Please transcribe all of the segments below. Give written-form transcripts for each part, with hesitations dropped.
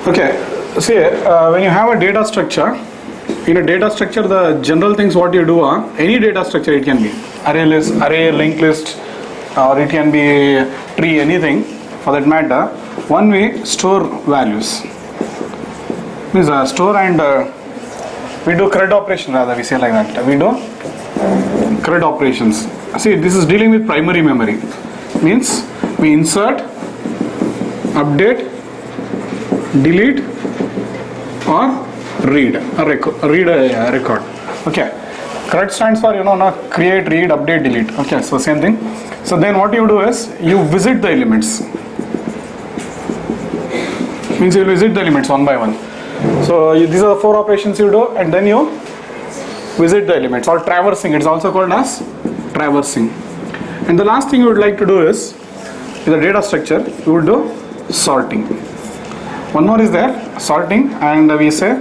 Okay, see, when you have a data structure, in a data structure, the general things what you do are, any data structure it can be, array list, array, linked list, or it can be tree, anything for that matter. One way, store values. Means store and we do CRUD operation, rather we say like that. We do CRUD operations. See, this is dealing with primary memory. Means we insert, update, delete, or read a record. Okay, CRUD stands for create, read, update, delete. Okay, so same thing. So then what you do is you visit the elements. Means you will visit the elements one by one. So these are the 4 operations you do, and then you visit the elements, or traversing. It's also called as traversing. And the last thing you would like to do is, in the data structure, you would do sorting. One more is there, sorting, and we say,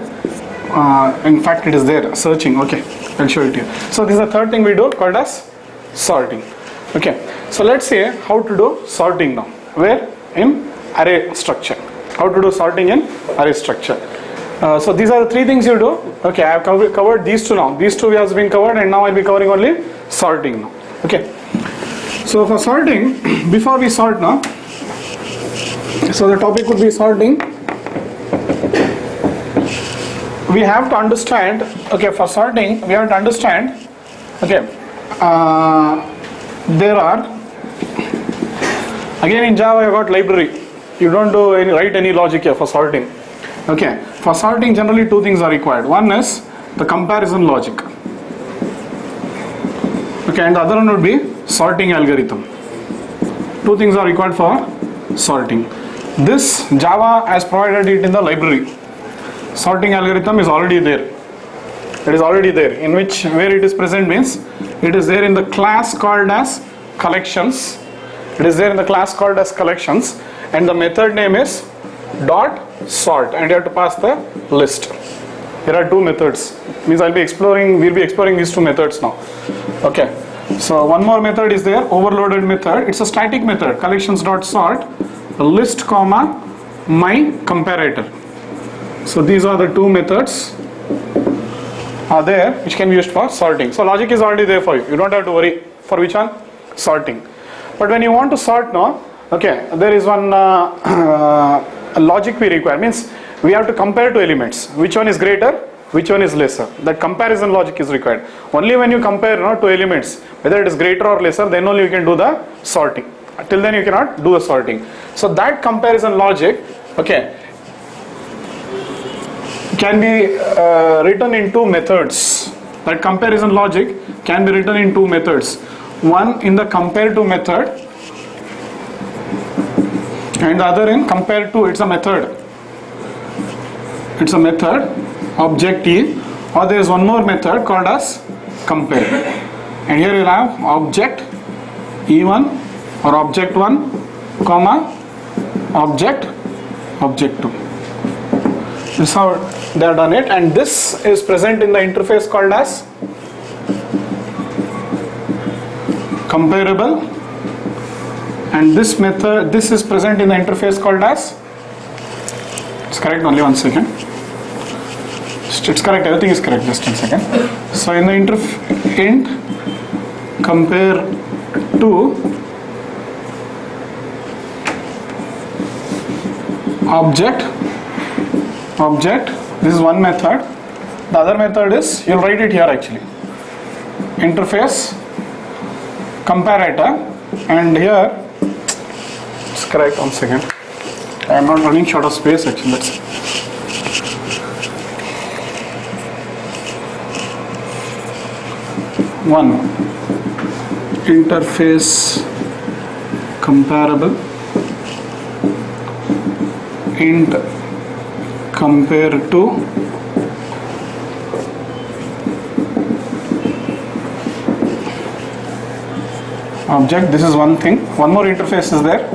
in fact it is there, searching. Okay, I'll show it to you. So this is the third thing we do, called as sorting. Okay, so let's say how to do sorting now. Where? In array structure. How to do sorting in array structure. So these are the 3 things you do. Okay, I have covered these 2 now. These 2 has been covered, and now I'll be covering only sorting now. Okay. So for sorting, before we sort now, so the topic would be sorting. We have to understand, okay, for sorting, we have to understand, okay, there are, again in Java you got library. You don't do write any logic here for sorting. Okay, for sorting generally 2 things are required. One is the comparison logic. Okay, and the other one would be sorting algorithm. 2 things are required for sorting. This Java has provided it in the library. Sorting algorithm is already there. It is already there. In which, where it is present means it is there in the class called as collections. It is there in the class called as collections, and the method name is dot sort, and you have to pass the list. There are 2 methods. Means we'll be exploring these 2 methods now. Okay. So one more method is there, overloaded method. It's a static method, collections dot sort, list comma my comparator. So these are the 2 methods are there which can be used for sorting. So logic is already there for you. You don't have to worry for which one? Sorting. But when you want to sort now, okay, there is one logic we require. Means we have to compare 2 elements. Which one is greater? Which one is lesser? That comparison logic is required. Only when you compare 2 elements, whether it is greater or lesser, then only you can do the sorting. Till then you cannot do the sorting. So that comparison logic, okay, can be written in 2 methods. That comparison logic can be written in 2 methods. One in the compare to method, and the other in compare to. It's a method. It's a method, object E, or there is one more method called as compare. And here you have object E1 or object 1, comma object 2. This is how they have done it, and this is present in the interface called as comparable, and this method, this is present in the interface called as, it's correct, only 1 second, it's correct, everything is correct, just 1 second. So in the int compare to object, this is one method. The other method is, you'll write it here actually, interface comparator, and here it's correct, 1 second, I am not running short of space actually, that's it. One interface comparable int compare to object. This is one thing. One more interface is there,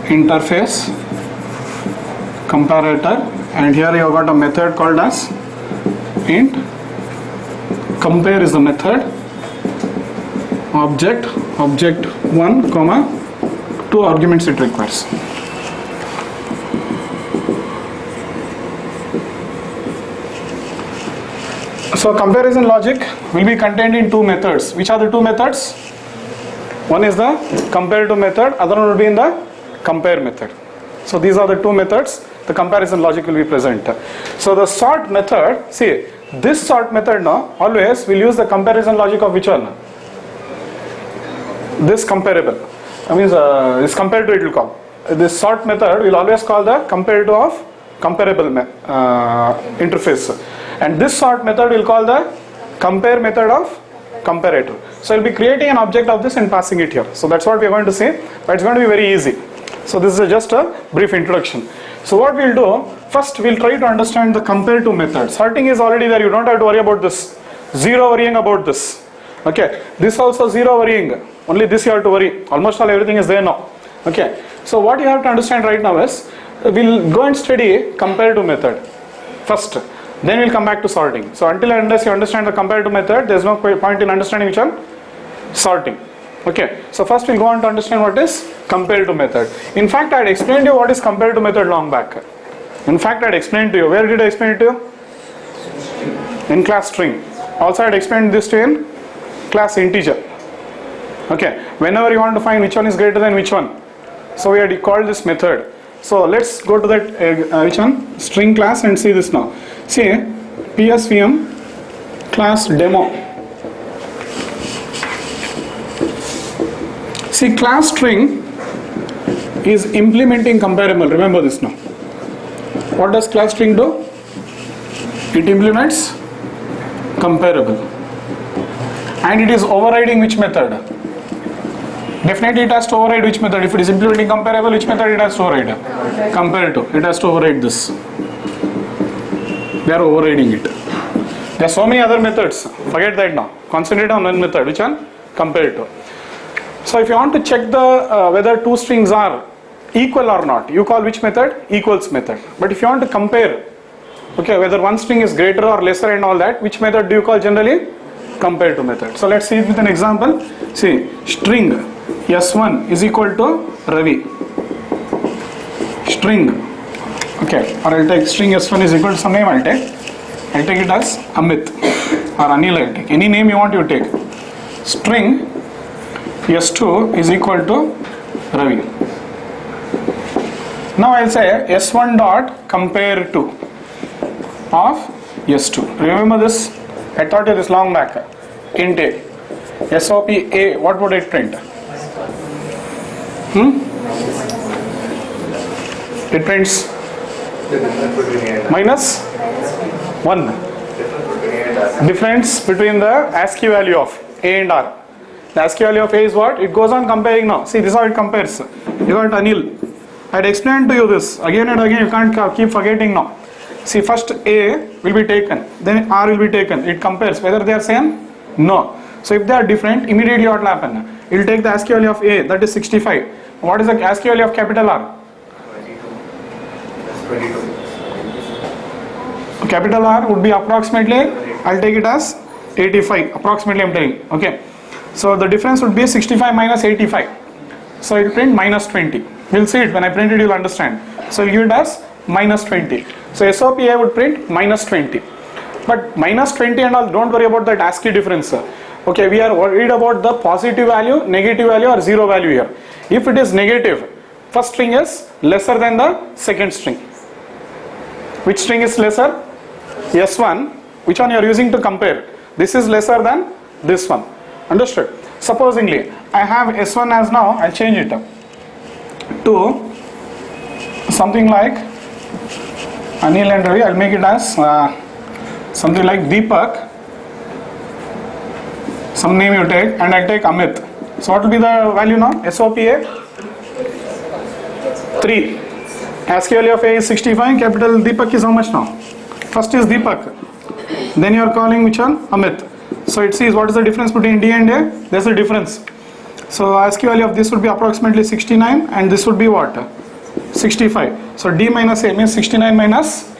interface comparator, and here you have got a method called as int compare is the method, object 1 comma 2 arguments it requires. So comparison logic will be contained in two methods. Which are the two methods? One is the comparative method, other one will be in the compare method. So these are the two methods. The comparison logic will be present. So the sort method, see this sort method now always will use the comparison logic of which one? This comparable. I mean this comparative it will call. This sort method will always call the comparative of comparable interface. And this sort method will call the compare method of comparator. So we'll be creating an object of this and passing it here. So that's what we are going to say, but it's going to be very easy. So this is just a brief introduction. So what we'll do, first we'll try to understand the comparative method. Sorting is already there, you don't have to worry about this. Zero worrying about this. Okay, this also zero worrying. Only this you have to worry. Almost all everything is there now. Okay, so what you have to understand right now is, we'll go and study comparative method first. Then we'll come back to sorting. So until and unless you understand the comparative method, there is no point in understanding which one? Sorting. Okay. So first we'll go on to understand what is comparative method. In fact, I had explained to you what is comparative method long back. In fact, I had explained to you. Where did I explain it to you? In class string. Also I had explained this to you in class integer. Okay. Whenever you want to find which one is greater than which one. So we had called this method. So let's go to that which one? String class and see this now. See PSVM class demo. See, class string is implementing comparable. Remember this now. What does class string do? It implements comparable. And it is overriding which method? Definitely it has to override which method? If it is implementing comparable, which method it has to override? Comparative. It has to override this. They are overriding it. There are so many other methods. Forget that now. Concentrate on one method. Which one? Comparative. So if you want to check the whether two strings are equal or not, you call which method? Equals method. But if you want to compare, okay, whether one string is greater or lesser and all that, which method do you call generally? Comparative method. So let's see it with an example. See, string S1 is equal to Ravi. String, okay, or I'll take string S1 is equal to some name I'll take it as Amit or Anil I'll take. Any name you want you take. String S2 is equal to Ravi. Now I'll say S1 dot compare to of S2. Remember this? I taught you this long back. Int A. SOP A, what would it print? It prints minus 1. Difference between the ASCII value of A and R. The ASCII value of A is what? It goes on comparing now. See, this is how it compares. You got Anil. I had explained to you this again and again. You can't keep forgetting now. See, first A will be taken, then R will be taken. It compares whether they are same. No. So if they are different, immediately what will happen? It will take the ASCII value of A, that is 65. What is the ASCII value of capital R? 22. Capital R would be approximately, I'll take it as 85. Approximately I'm taking. Okay. So the difference would be 65 minus 85. So it will print minus 20. We'll see it when I print it, you'll understand. So we'll give it as minus 20. So SOPA would print minus 20. But minus 20 and all, don't worry about that ASCII difference. Okay, we are worried about the positive value, negative value or zero value here. If it is negative, first string is lesser than the second string. Which string is lesser? S1. Which one you are using to compare? This is lesser than this one. Understood? Supposingly, I have S1 as now, I'll change it to something like Anil and Ravi. I'll make it as something like Deepak. Some name you take, and I'll take Amit. So what will be the value now? SOPA 3. ASCII value of A is 65. Capital Deepak is how much now? First is Deepak. Then you are calling which one? Amit. So it sees what is the difference between D and A? There's a difference. So ASCII value of this would be approximately 69, and this would be what? 65. So D minus A means 69 minus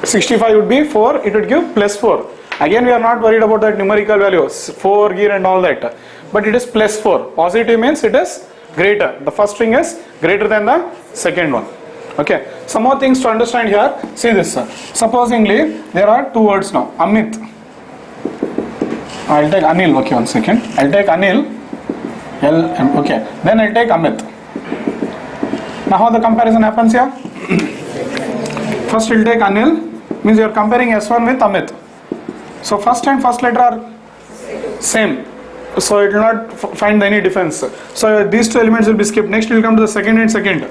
65 would be 4. It would give plus 4. Again, we are not worried about that numerical values, 4 gear and all that. But it is plus 4. Positive means it is greater. The first string is greater than the second one. Okay, some more things to understand here. See this. Supposingly, there are two words now. Amit. I'll take Anil. Okay, 1 second. I'll take Anil. L-M. Okay. Then I'll take Amit. Now how the comparison happens here? First you'll take Anil. Means you're comparing S1 with Amit. So first and first letter are same. So it will not find any difference. So these two elements will be skipped. Next you will come to the second and second.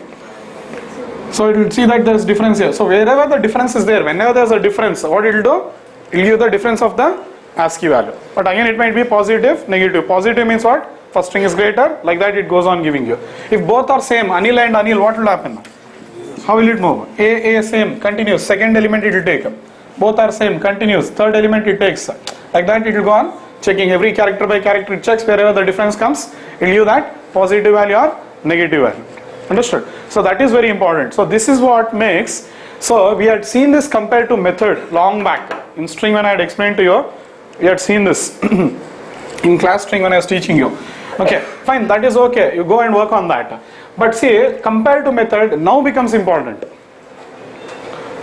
So it will see that there is difference here. So wherever the difference is there, whenever there is a difference, what it will do? It will give the difference of the ASCII value. But again it might be positive, negative. Positive means what? First string is greater, like that it goes on giving you. If both are same, Anil and Anil, what will happen? How will it move? A same, continues. Second element it will take. Both are same, continues. Third element it takes. Like that it will go on checking every character by character. It checks wherever the difference comes. It will give that positive value or negative value. Understood? So that is very important. So this is what makes. So we had seen this compared to method long back. In string when I had explained to you, we had seen this in class string when I was teaching you. Okay, fine, that is okay. You go and work on that. But see, compared to method now becomes important.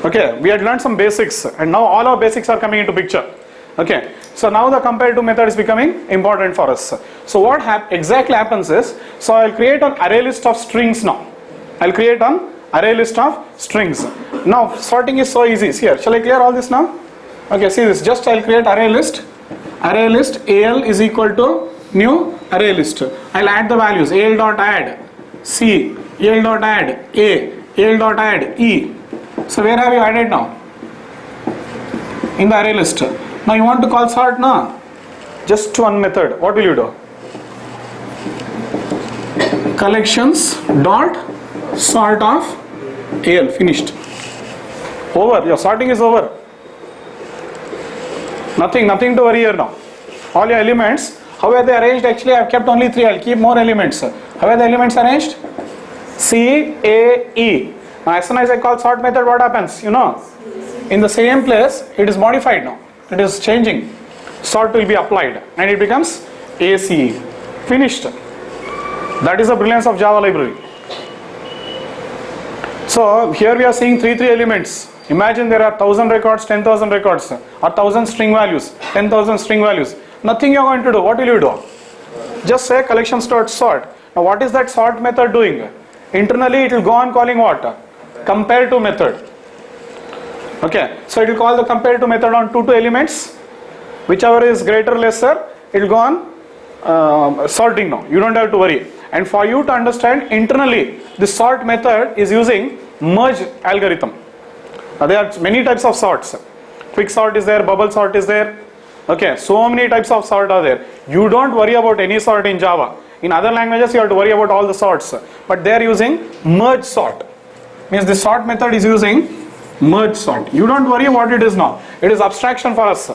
Okay, we had learned some basics and now all our basics are coming into picture. Okay, so now the compared to method is becoming important for us. So what exactly happens is, so I'll create an array list of strings now. I'll create an array list of strings. Now sorting is so easy. See here, shall I clear all this now? Okay, see this, just I'll create array list. Array list AL is equal to new array list. I'll add the values. AL dot add C, AL dot add A, AL dot add E. So where have you added now? In the array list. Now you want to call sort now? Just one method. What will you do? Collections dot sort of AL. Finished. Over. Your sorting is over. Nothing to worry here now. All your elements, how are they arranged? Actually I have kept only 3. I'll keep more elements. How are the elements arranged? C, A, E. Now as soon as I call sort method, what happens? You know, in the same place it is modified now. It is changing. Sort will be applied and it becomes ACE. Finished. That is the brilliance of Java library. So here we are seeing 3 elements. Imagine there are 1000 records, 10,000 records, or 1000 string values, 10,000 string values. Nothing you are going to do. What will you do? Just say collections.sort. Now what is that sort method doing? Internally it will go on calling what? Compare to method. Okay, so it will call the compare to method on two elements. Whichever is greater or lesser, it will go on sorting now. You don't have to worry. And for you to understand, internally the sort method is using merge algorithm. There are many types of sorts. Quick sort is there, bubble sort is there. Okay, so many types of sort are there. You don't worry about any sort in Java. In other languages you have to worry about all the sorts. But they are using merge sort. Means the sort method is using merge sort. You don't worry what it is now. It is abstraction for us.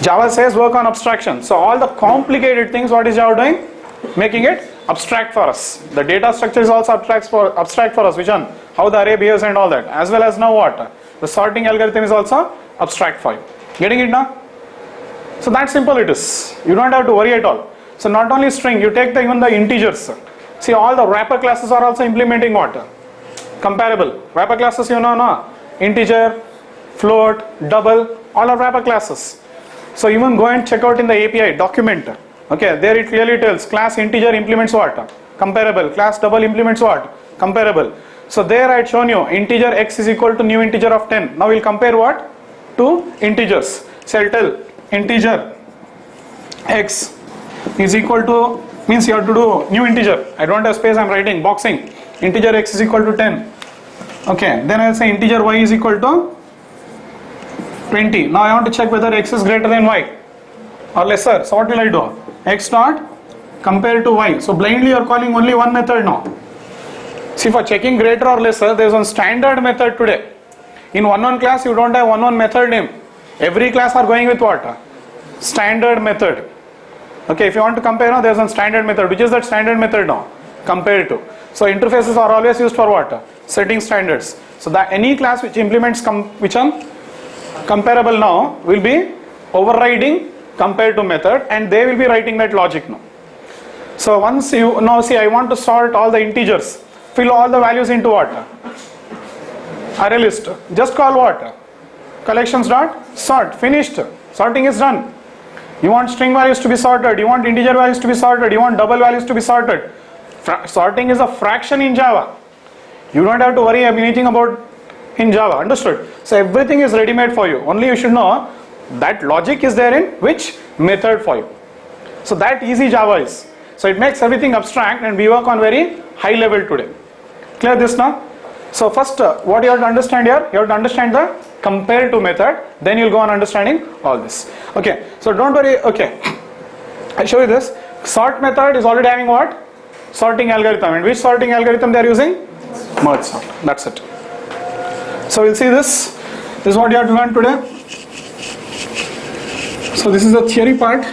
Java says work on abstraction. So all the complicated things, what is Java doing? Making it abstract for us. The data structure is also abstract for us. Which one? How the array behaves and all that. As well as now what? The sorting algorithm is also abstract for you. Getting it now? So that simple it is. You don't have to worry at all. So not only string, you take even the integers. See, all the wrapper classes are also implementing what? Comparable. Wrapper classes you know, no? Integer, float, double, all are wrapper classes. So even go and check out in the API document. Okay, there it clearly tells class integer implements what? Comparable. Class double implements what? Comparable. So there I had shown you integer x is equal to new integer of 10. Now we'll compare what? Two integers. So I'll tell integer x is equal to, means you have to do new integer. I don't have space, I'm writing boxing. Integer x is equal to 10. Okay, then I'll say integer y is equal to 20. Now I want to check whether x is greater than y or lesser. So what will I do? X dot compare to y. So blindly you are calling only one method now. See, for checking greater or lesser, there is one standard method today. In one class you don't have one method name. Every class are going with what? Standard method. Okay, if you want to compare now, there is one standard method. Which is that standard method now? Compare to. So interfaces are always used for what? Setting standards. So that any class which implements which one? Comparable now will be overriding compare to method, and they will be writing that logic now. So once you now see, I want to sort all the integers. fill all the values into what? Array list. Just call what? Collections dot sort. Finished. Sorting is done. You want string values to be sorted, you want integer values to be sorted, you want double values to be sorted. Sorting is a fraction in Java. You don't have to worry anything about in Java, understood? So everything is ready made for you. Only you should know that logic is there in which method for you. So that easy Java is. So it makes everything abstract and we work on very high level today. Clear this now? So first what you have to understand here, you have to understand the compare to method, then you'll go on understanding all this. Okay, so don't worry, okay. I'll show you this. Sort method is already having what? Sorting algorithm. And which sorting algorithm they are using? Merge sort. That's it. So we'll see this. This is what you have to learn today. So this is the theory part.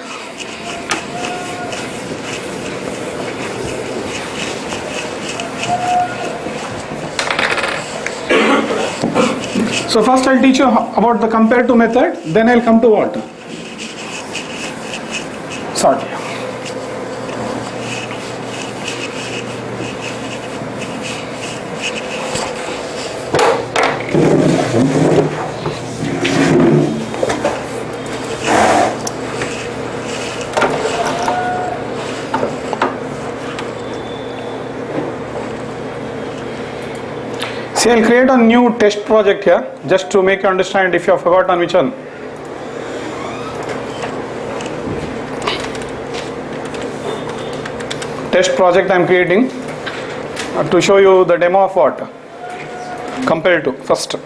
So first I'll teach you about the compare to method, then I'll come to what? Sort. See, I'll create a new test project here just to make you understand if you have forgotten which one. Test project I am creating to show you the demo of what? Compare to first.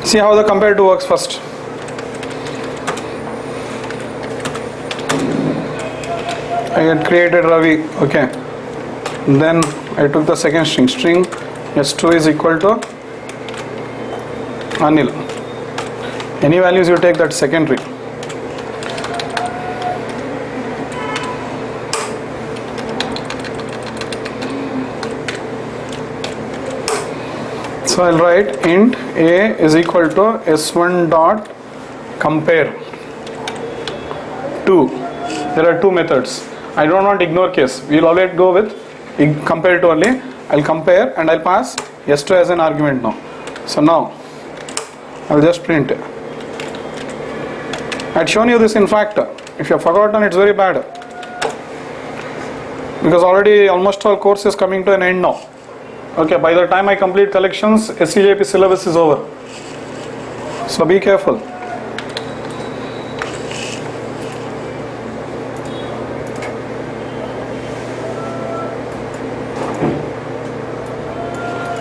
See how the compare to works first. I had created Ravi, okay. Then I took the second string s2 is equal to Anil. Any values you take, that secondary. So I'll write int a is equal to s1 dot compare to. There are two methods. I don't want ignore case. We'll always go with compare to only. I'll compare and I'll pass s2 as an argument now. So now I'll just print it. I'd shown you this in fact. If you have forgotten, it's very bad. Because already almost all course is coming to an end now. Okay, by the time I complete collections, SCJP syllabus is over. So be careful.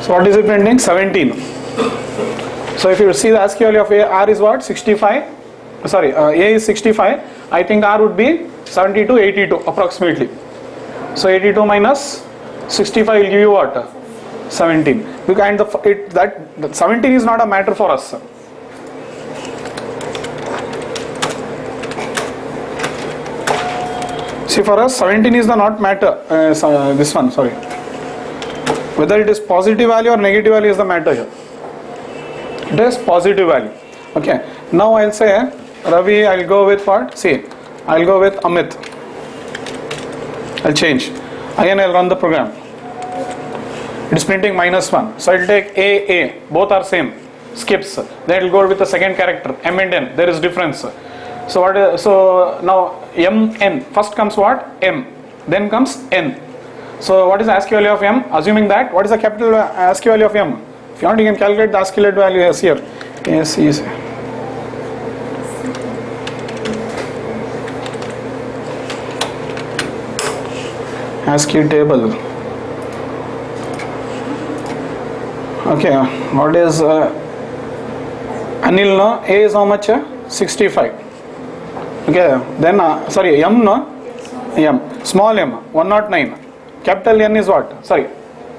So what is it printing? 17. So if you see the ASCII value of A, R is what? 65. Sorry, A is 65. I think R would be 72, 82 approximately. So 82 minus 65 will give you what? 17. And that 17 is not a matter for us. See, for us 17 is the not matter. This one, sorry. Whether it is positive value or negative value is the matter here. It is positive value. Okay. Now I'll say Ravi, I'll go with what? See, I'll go with Amit. I'll change. Again I'll run the program. It is printing -1. So I'll take A, both are same. Skips. Then it'll go with the second character, M and N. There is difference. So what is, so now M, N. First comes what? M. Then comes N. So what is the ASCII value of M? Assuming that, what is the capital ASCII value of M? If you want, you can calculate the ASCII value as here. Yes, yes. ASCII table. Okay, what is Anil? No, A is how much? 65. Okay, then sorry, M no? M. Small m, 109. Capital N is what? Sorry,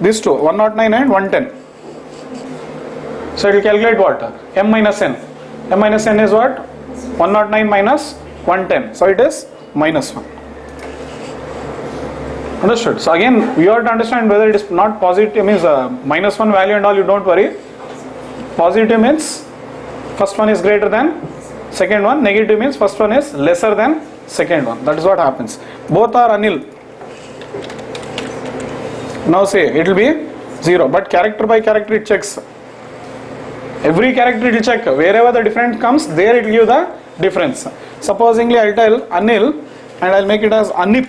these two, 109 and 110. So it will calculate what? M minus N. M minus N is what? 109 minus 110. So it is minus 1. Understood? So again, you have to understand whether it is not positive means minus 1 value and all, you don't worry. Positive means first one is greater than second one. Negative means first one is lesser than second one. That is what happens. Both are anil. Now say it will be 0, but character by character it checks. Every character it will check. Wherever the difference comes, there it will give the difference. Supposingly I will tell anil and I will make it as anip.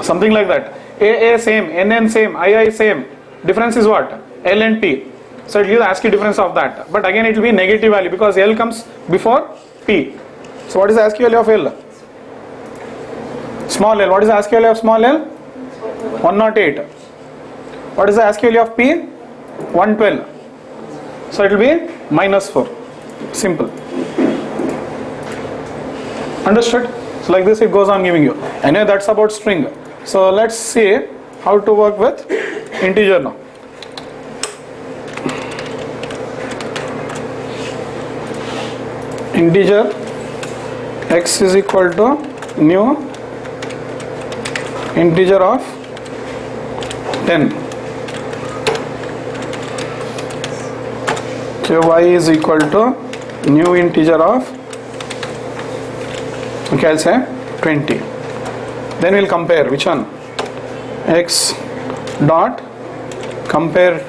Something like that. AA same, NN same, II same. Difference is what? L and P. So it will give the ASCII difference of that. But again it will be negative value because L comes before P. So what is the ASCII value of L? Small l. What is the ASCII value of small l? 108. What is the ASCII value of P? 112. So it will be minus 4. Simple. Understood? So like this it goes on giving you. Anyway, that's about string. So let's see how to work with integer now. Integer x is equal to new integer of 10. So y is equal to new integer of, okay, I'll say 20. Then we'll compare which one? X dot compare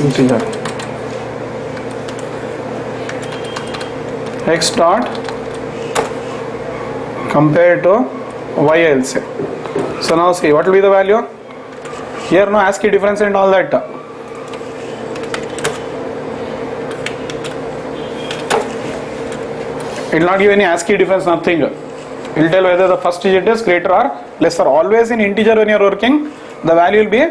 integer. X dot compare to y, I'll say. So now see what will be the value. Here no ASCII difference and all that. It will not give any ASCII difference, nothing. It will tell whether the first digit is greater or lesser. Always in integer when you are working, the value will be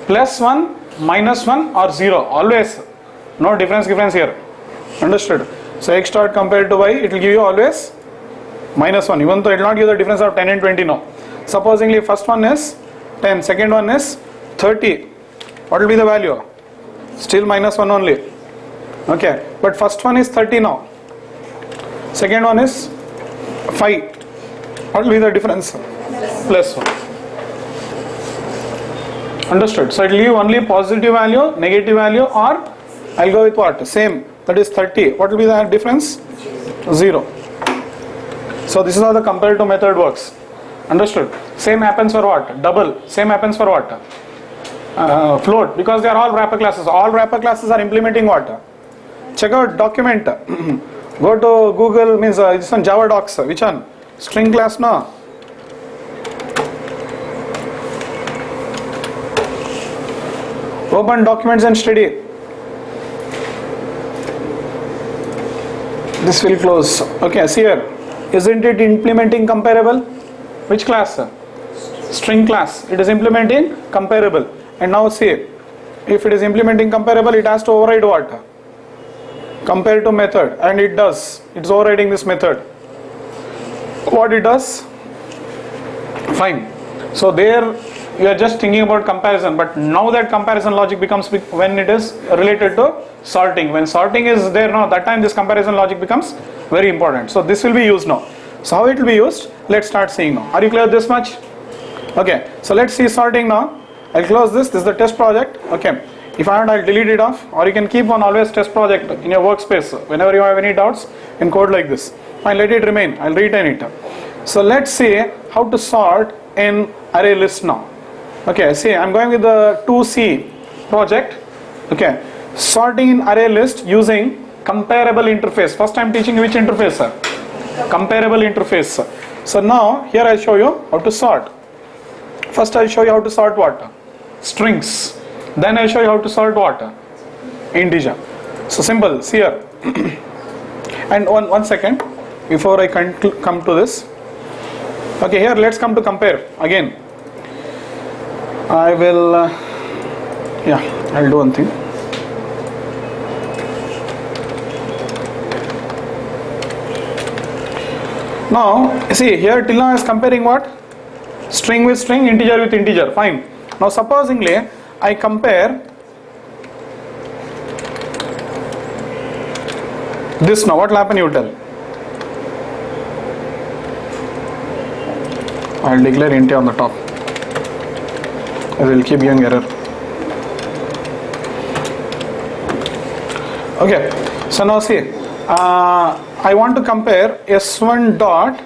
plus 1, minus 1 or 0. Always. No difference here. Understood? So x dot compared to y, it will give you always minus 1. Even though it will not give the difference of 10 and 20 now. Supposingly first one is 10, second one is 30. What will be the value? Still minus 1 only. Okay. But first one is 30 now. Second one is 5. What will be the difference? Plus 1. Understood? So it will give only positive value, negative value, or I will go with what? Same. That is 30. What will be the difference? 0. So this is how the comparative method works. Understood? Same happens for what? Double. Same happens for what? Float. Because they are all wrapper classes. All wrapper classes are implementing what? Check out document. Go to Google, means this one Java docs. Which one? String class no. Open documents and study. This will close. Okay, see here. Isn't it implementing comparable? Which class? String class. It is implementing comparable. And now see, if it is implementing comparable, it has to override what? Compare to method, and it does. It's overriding this method. What it does? Fine. So there you are just thinking about comparison, but now that comparison logic becomes when it is related to sorting. When sorting is there now, that time this comparison logic becomes very important. So this will be used now. So how it will be used? Let's start seeing now. Are you clear this much? Okay. So let's see sorting now. I'll close this. This is the test project. Okay. If I want, I'll delete it off, or you can keep on always test project in your workspace. Whenever you have any doubts, in code like this. Fine, let it remain. I'll retain it. So let's see how to sort in ArrayList now. Okay, see, I'm going with the 2C project. Okay, sorting in ArrayList using comparable interface. First I'm teaching you which interface, sir? Comparable interface. So now here I'll show you how to sort. First I'll show you how to sort what? Strings. Then I'll show you how to sort what? Integer. So simple, see here. And one second before I come to this. Okay, here let's come to compare again. I will, I'll do one thing. Now, see here till now I is comparing what? String with string, integer with integer. Fine. Now supposingly I compare This now, what will happen, you tell? I'll declare int on the top. I will keep giving error. Okay, so now see, I want to compare s1 dot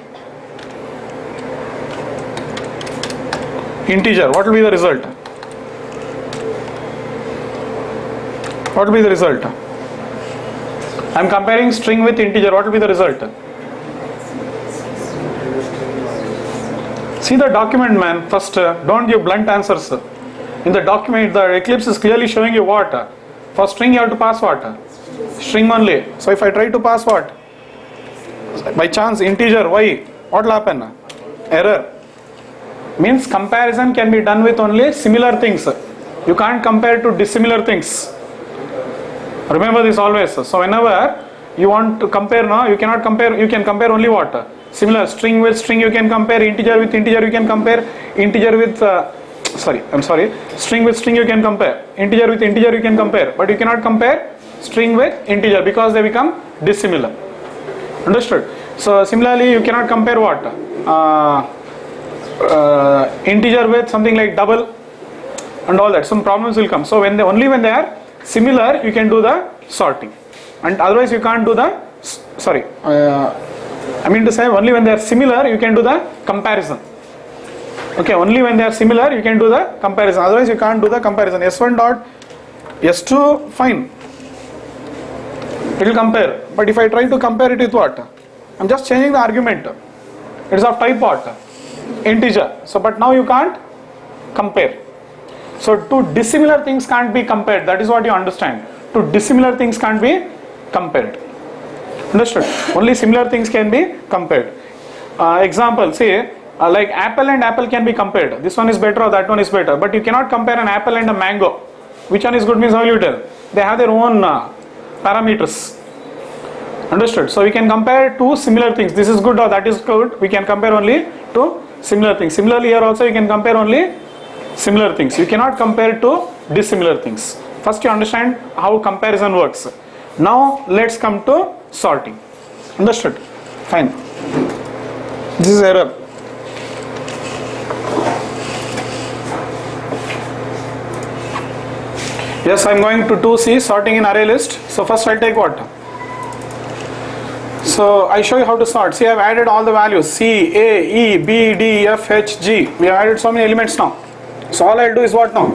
integer. What will be the result? What will be the result? I am comparing string with integer. What will be the result? See the document, man. First, don't give blunt answers. In the document, the Eclipse is clearly showing you what? For string, you have to pass what? String only. So if I try to pass what? By chance, integer y, what will happen? Error. Means comparison can be done with only similar things. You can't compare to dissimilar things. Remember this always. So whenever you want to compare now, you cannot compare, you can compare only what? Similar. String with string you can compare, integer with integer you can compare, integer with string with string you can compare, integer with integer you can compare, but you cannot compare string with integer because they become dissimilar. Understood? So similarly you cannot compare what? Integer with something like double and all that. Some problems will come. So only when they are similar you can do the sorting, and otherwise you can't do the I mean to say only when they are similar you can do the comparison. Okay, only when they are similar you can do the comparison, otherwise you can't do the comparison. S1 dot S2, fine, it will compare, but if I try to compare it with what? I'm just changing the argument. It is of type what? Integer. So but now you can't compare. So two dissimilar things can't be compared. That is what you understand. Two dissimilar things can't be compared. Understood? Only similar things can be compared. Example, say like apple and apple can be compared. This one is better or that one is better. But you cannot compare an apple and a mango. Which one is good means how will you tell? They have their own parameters. Understood? So we can compare two similar things. This is good or that is good. We can compare only two similar things. Similarly here also you can compare only similar things. You cannot compare to dissimilar things. First you understand how comparison works. Now let's come to sorting. Understood? Fine. This is error. Yes, I am going to 2C, sorting in array list. So first I'll take what? So I show you how to sort. See, I have added all the values C, A, E, B, D, F, H, G. We have added so many elements now. So all I'll do is what now?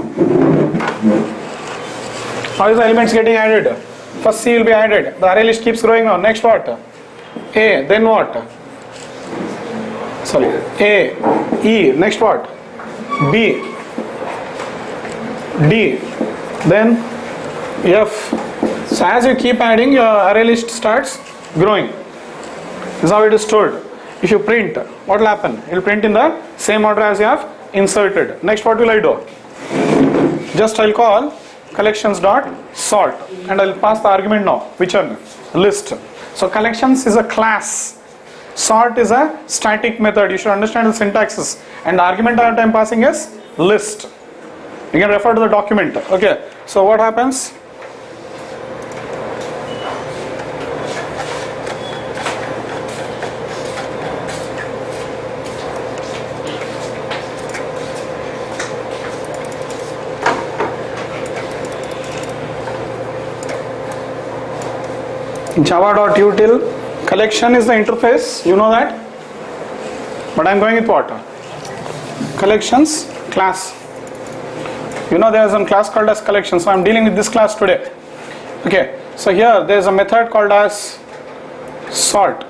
How is the elements getting added? First C will be added. The array list keeps growing now. Next what? A. Then what? Sorry. A. E. Next what? B. D. Then F. So as you keep adding, your array list starts growing. This is how it is stored. If you print, what will happen? It will print in the same order as you have inserted. Next what will I do? Just I'll call collections.sort and I'll pass the argument now. Which one? List. So collections is a class. Sort is a static method. You should understand the syntaxes. And the argument that I'm passing is list. You can refer to the document. Okay. So what happens? Java.util collection is the interface, you know that, but I'm going with what? Collections class. You know there is a class called as collection, so I'm dealing with this class today. Okay, so here there is a method called as sort.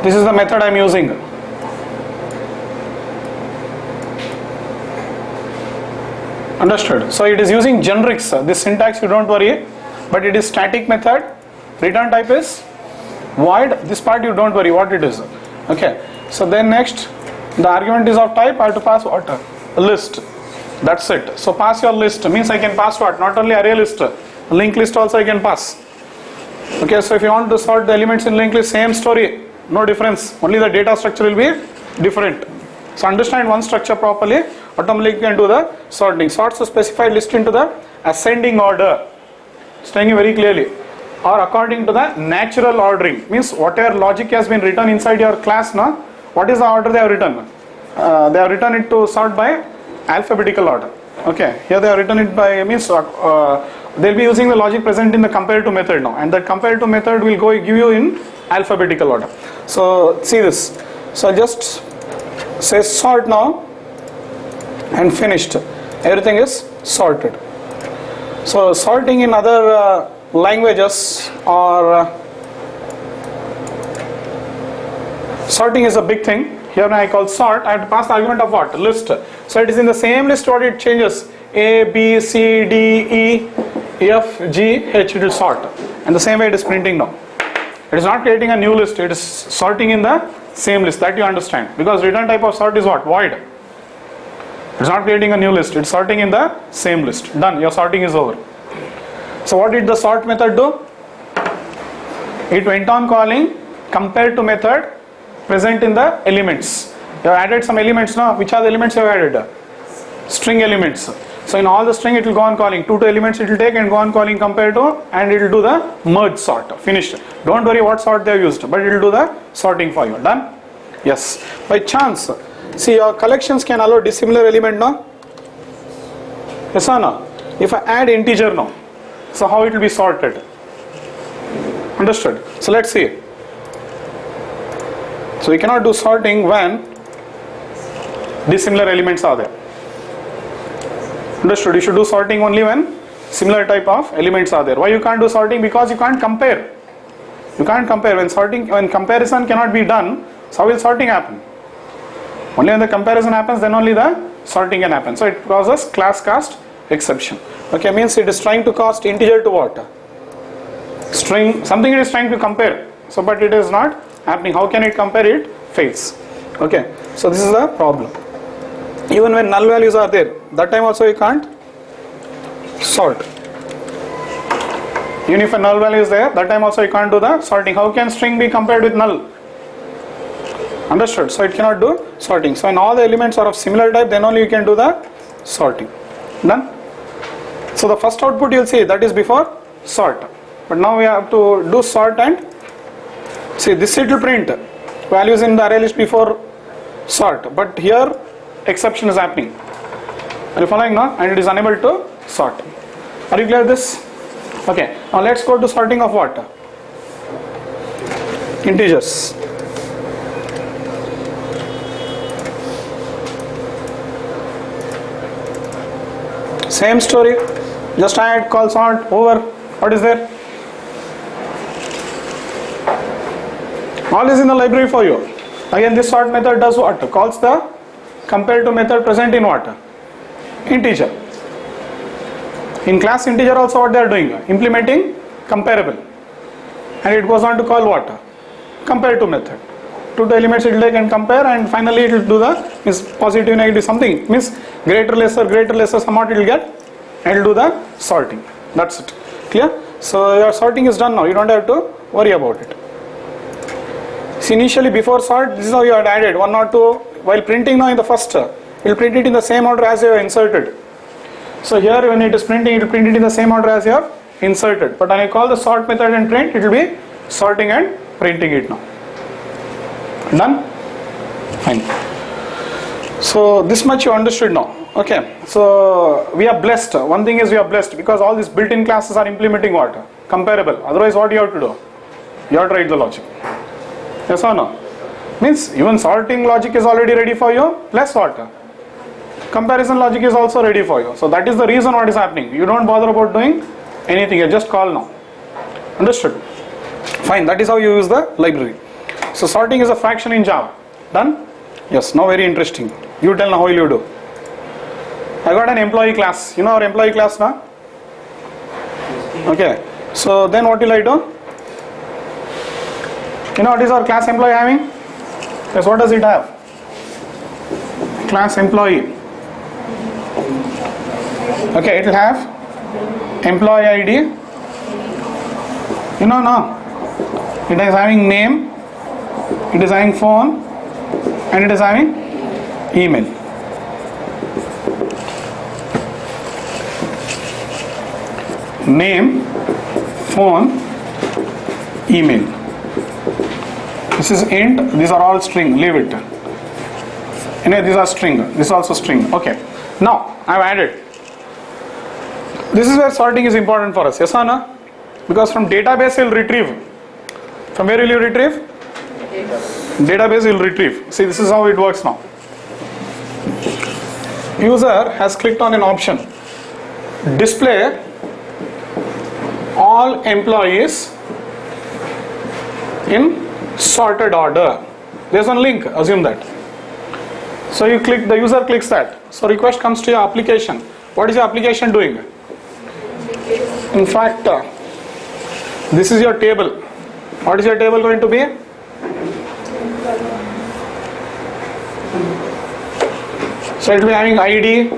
This is the method I'm using. Understood? So it is using generics. This syntax you don't worry, but it is static method. Return type is void. This part you don't worry what it is. Okay. So then next, the argument is of type. I have to pass what? A list. That's it. So pass your list means I can pass what? Not only array list, linked list also I can pass. Okay. So if you want to sort the elements in linked list, same story, no difference. Only the data structure will be different. So understand one structure properly, automatically you can do the sorting. Sorts the specified list into the ascending order. It's telling you very clearly. Or according to the natural ordering. Means whatever logic has been written inside your class now, what is the order they have written? They have written it to sort by alphabetical order. Okay, here they have written it by, means they'll be using the logic present in the comparative method now, and that comparative method will give you in alphabetical order. So see this. So I'll just say sort now and finished. Everything is sorted. So sorting in other languages or sorting is a big thing. Here when I call sort, I have to pass the argument of what? List. So it is in the same list what it changes. A, B, C, D, E, F, G, H, it will sort. And the same way it is printing now. It is not creating a new list, it is sorting in the same list. That you understand. Because return type of sort is what? Void. It is not creating a new list, it is sorting in the same list. Done, your sorting is over. So what did the sort method do? It went on calling compare to method present in the elements. You have added some elements now. Which are the elements you have added? String elements. So in all the string it will go on calling. Two elements it will take and go on calling compare to, and it will do the merge sort. Finished. Don't worry what sort they have used, but it will do the sorting for you. Done? Yes. By chance, see your collections can allow dissimilar element now. Yes or no? If I add integer now, so how it will be sorted? Understood? So let's see. So you cannot do sorting when dissimilar elements are there. Understood? You should do sorting only when similar type of elements are there. Why you can't do sorting? Because you can't compare. You can't compare. When comparison cannot be done, so how will sorting happen? Only when the comparison happens, then only the sorting can happen. So it causes class cast exception. Okay, means it is trying to cast integer to what? String, something it is trying to compare. So but it is not happening. How can it compare? It fails. Okay, so this is the problem. Even when null values are there, that time also you can't sort. Even if a null value is there, that time also you can't do the sorting. How can string be compared with null? Understood? So it cannot do sorting. So when all the elements are of similar type, then only you can do the sorting. Done? So the first output you will see, that is before sort. But now we have to do sort and see this it will print values in the array list before sort. But here exception is happening. Are you following now? And it is unable to sort. Are you clear with this? Okay. Now let's go to sorting of what? Integers. Same story. Just add, call sort, over. What is there? All is in the library for you. Again, this sort method does what? Calls the compare to method present in what? Integer. In class integer also what they are doing? Implementing comparable. And it goes on to call what? Compare to method. Two elements it will take and compare, and finally it will do the means positive, negative something. Means greater, lesser, somewhat it will get, and it will do the sorting. That's it. Clear? So your sorting is done now. You don't have to worry about it. See, initially before sort, this is how you had added 1 or 2. While printing now in the first, it will print it in the same order as you have inserted. So here when it is printing, it will print it in the same order as you have inserted. But when I call the sort method and print, it will be sorting and printing it now. Done? Fine. So this much you understood now. Okay. So we are blessed. One thing is we are blessed because all these built-in classes are implementing what? Comparable. Otherwise what you have to do? You have to write the logic. Yes or no? Means even sorting logic is already ready for you, plus what? Comparison logic is also ready for you. So that is the reason what is happening. You don't bother about doing anything, you just call now. Understood? Fine, that is how you use the library. So sorting is a fraction in Java. Done? Yes, now very interesting. You tell now how will you do. I got an employee class. You know our employee class now? Okay. So then what will I do? You know what is our class employee having? Yes, what does it have? Class employee. Okay, it will have employee ID. You know now. It is having name, it is having phone, and it is having email. Name, phone, email. This is int, these are all string, leave it. Anyway, these are string, this is also string. Okay, now I have added. This is where sorting is important for us, yes or no? Because from database you will retrieve. From where will you retrieve? Database you will retrieve. See, this is how it works now. User has clicked on an option, display all employees in sorted order. There's one link, assume that. So you click, the user clicks that. So request comes to your application. What is your application doing? In fact, this is your table. What is your table going to be? So it will be having ID,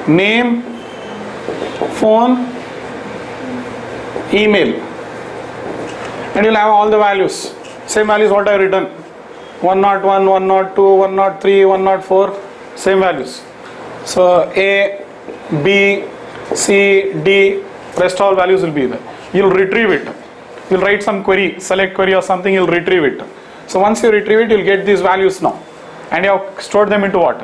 name, phone, email, and you'll have all the values. Same values what I have written. 101, 102, 103, 104, same values. So A, B, C, D, rest all values will be there. You'll retrieve it. You'll write some query, select query or something, you'll retrieve it. So once you retrieve it, you'll get these values now. And you have stored them into what?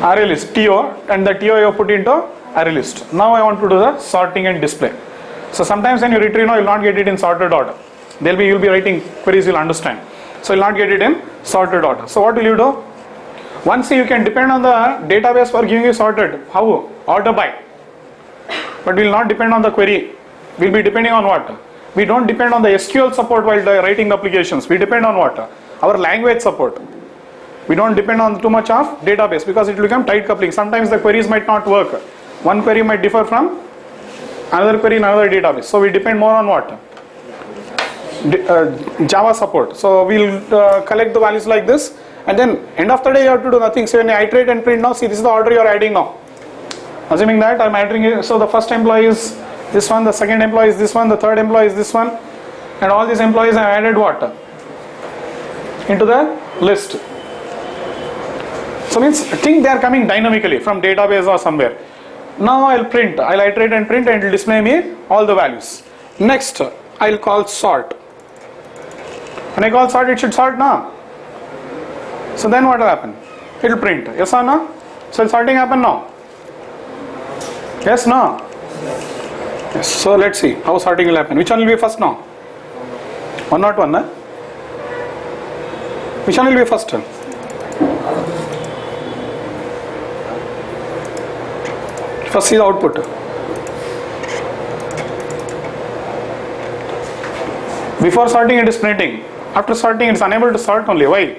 ArrayList, TO, and the TO you have put into ArrayList. Now I want to do the sorting and display. So sometimes when you retrieve now, you'll not get it in sorted order. You'll be writing queries you'll understand. So you'll not get it in sorted order. So what will you do? Once you can depend on the database for giving you sorted. How? Order by. But we will not depend on the query. We will be depending on what? We don't depend on the SQL support while writing the applications. We depend on what? Our language support. We don't depend on too much of database because it will become tight coupling. Sometimes the queries might not work. One query might differ from another query in another database. So we depend more on what? Java support. So we'll collect the values like this, and then end of the day you have to do nothing. So when I iterate and print now, see this is the order you are adding now. Assuming that I'm adding it, so the first employee is this one, the second employee is this one, the third employee is this one, and all these employees I added what? Into the list. So means think they are coming dynamically from database or somewhere. Now I'll print, I'll iterate and print, and it will display me all the values. Next I'll call sort. When I call sort, it should sort now. So then what will happen? It will print, yes or no? So will sorting happen now? Yes, no? Yes. So let's see how sorting will happen. Which one will be first now? 101, eh? Which one will be first? First see the output. Before sorting it is printing. After sorting it is unable to sort only. Why?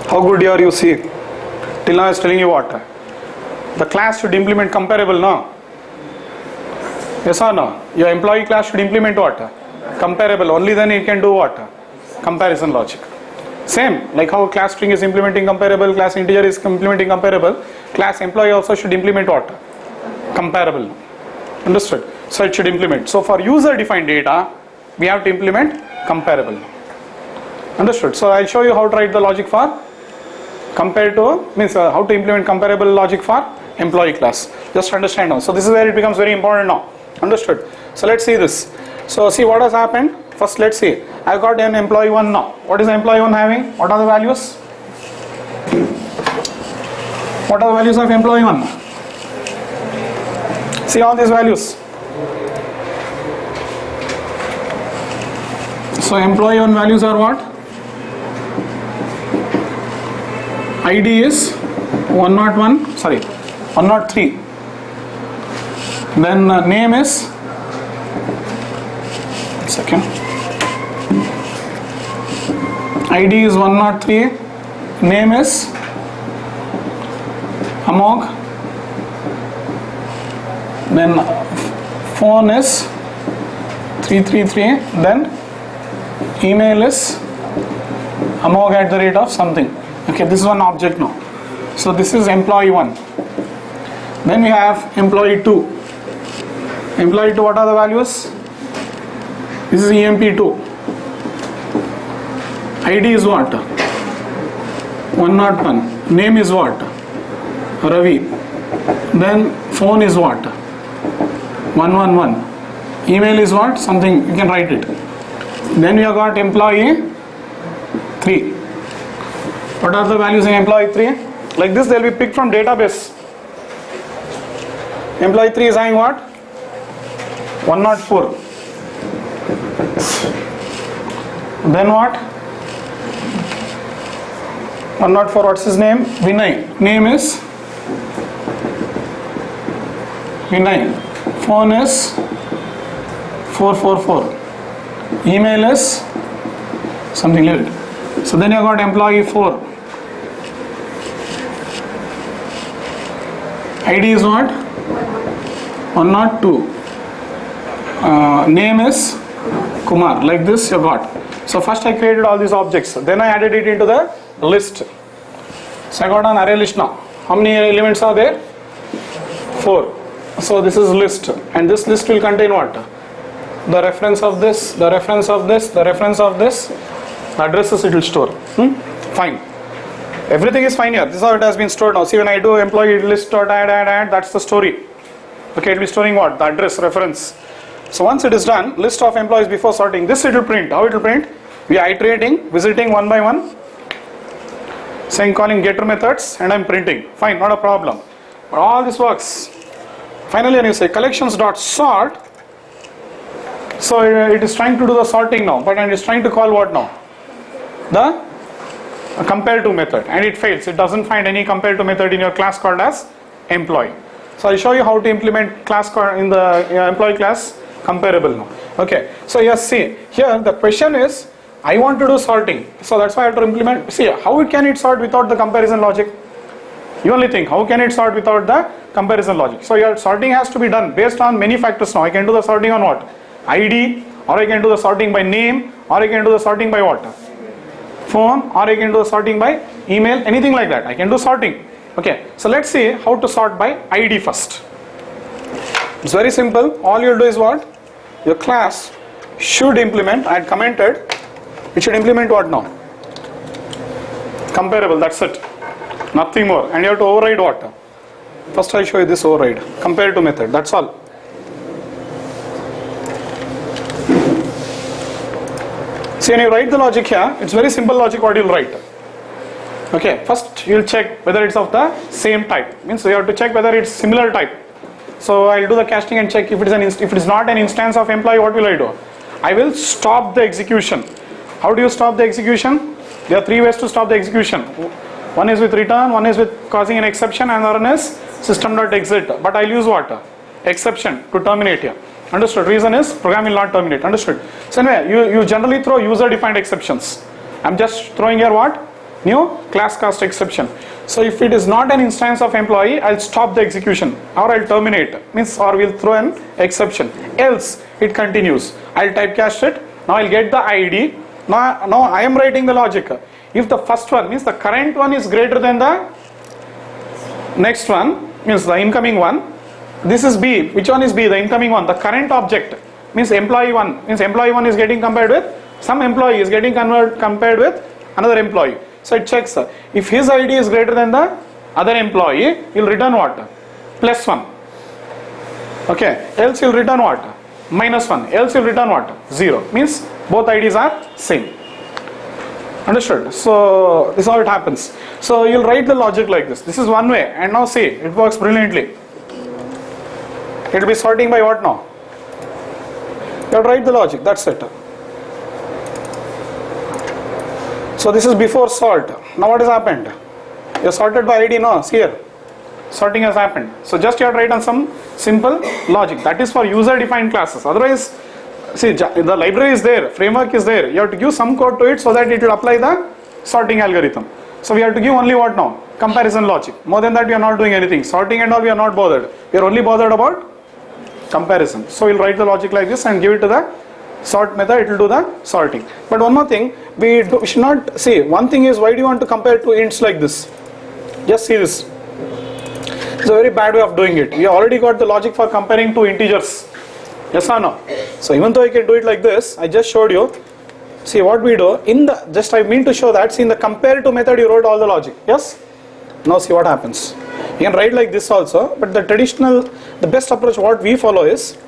How good you are, you see. Till now I was telling you what? The class should implement comparable, no? Yes or no? Your employee class should implement what? Comparable. Only then it can do what? Comparison logic. Same, like how class string is implementing comparable, class integer is implementing comparable, class employee also should implement what? Comparable. Understood? So it should implement. So for user defined data, we have to implement comparable. Understood? So I'll show you how to write the logic for compare to, means how to implement comparable logic for employee class. Just understand now. So this is where it becomes very important now. Understood? So let's see this. So see what has happened. First let's see. I've got an employee 1 now. What is employee 1 having? What are the values? What are the values of employee 1? See all these values. So employee 1 values are what? ID is 101, sorry, 103. Then name is, second, ID is 103, name is Amog, then phone is 333, then email is amog@ something. Okay, this is one object now. So this is employee 1. Then we have employee 2. Employee 2, what are the values? This is EMP2. ID is what? 101. Name is what? Ravi. Then phone is what? 111. Email is what? Something, you can write it. Then we have got employee 3. What are the values in employee 3? Like this, they will be picked from database. Employee 3 is having what? 104. Then what? 104, what's his name? Vinay. Name is Vinay. Phone is 444. Email is something little. So then you got employee 4. ID is what? 102. Name is Kumar. Like this you got. So first I created all these objects. Then I added it into the list. So I got an array list now. How many elements are there? 4. So this is list. And this list will contain what? The reference of this, the reference of this, the reference of this, the addresses it will store. Fine. Everything is fine here. This is how it has been stored now. See, when I do employee list dot add, that's the story. Okay, it will be storing what? The address, reference. So once it is done, list of employees before sorting, this it will print. How it will print? We are iterating, visiting one by one, saying calling getter methods, and I'm printing. Fine, not a problem. But all this works. Finally, when you say collections dot sort, so it is trying to do the sorting now, but it is trying to call what now? The compare to method, and it fails. It doesn't find any compare to method in your class called as employee. So I'll show you how to implement class in the employee class comparable now. Okay, so yes, see here the question is I want to do sorting, so that's why I have to implement. See, how can it sort without the comparison logic? You only think, how can it sort without the comparison logic? So your sorting has to be done based on many factors now. I can do the sorting on what? ID, or I can do the sorting by name, or I can do the sorting by what? Phone, or I can do the sorting by email, anything like that. I can do sorting. Okay, so let's see how to sort by ID first. It's very simple. All you'll do is what? Your class should implement, I had commented, it should implement what now? Comparable, that's it. Nothing more. And you have to override what? First I'll show you this override. Compare to method, that's all. See, when you write the logic here, it's very simple logic what you'll write. Okay, first you'll check whether it's of the same type. Means you have to check whether it's similar type. So I'll do the casting and check if it is not an instance of employee, what will I do? I will stop the execution. How do you stop the execution? There are 3 ways to stop the execution. One is with return, one is with causing an exception, and another one is system.exit. But I'll use what? Exception to terminate here. Understood? Reason is program will not terminate. Understood? So anyway, you generally throw user defined exceptions. I'm just throwing here what? New class cast exception. So if it is not an instance of employee, I'll stop the execution, or I'll terminate. Means, or we'll throw an exception. Else it continues. I'll typecast it. Now I'll get the ID. Now I am writing the logic. If the first one means the current one is greater than the next one, means the incoming one. This is B. Which one is B? The incoming one. The current object means employee 1. Means employee 1 is getting compared with some employee is getting compared with another employee. So it checks if his ID is greater than the other employee, he'll return what? +1. Okay. Else he'll return what? -1. Else he'll return what? 0. Means both IDs are same. Understood? So this is how it happens. So you'll write the logic like this. This is one way, and now see, it works brilliantly. It will be sorting by what now? You have to write the logic, that's it. So this is before sort. Now what has happened? You sorted by ID, no? See here. Sorting has happened. So just you have to write on some simple logic. That is for user defined classes. Otherwise, see, the library is there, framework is there. You have to give some code to it so that it will apply the sorting algorithm. So we have to give only what now? Comparison logic. More than that we are not doing anything. Sorting and all we are not bothered. We are only bothered about comparison. So we'll write the logic like this and give it to the sort method, it will do the sorting. But one more thing, we should not see, one thing is, why do you want to compare two ints like this? Just see this. It's a very bad way of doing it. We already got the logic for comparing two integers. Yes or no? So even though I can do it like this, I just showed you. See what we do in the, just I mean to show that, see in the compare to method you wrote all the logic. Yes? Now see what happens. You can write like this also, but the traditional, the best approach what we follow is,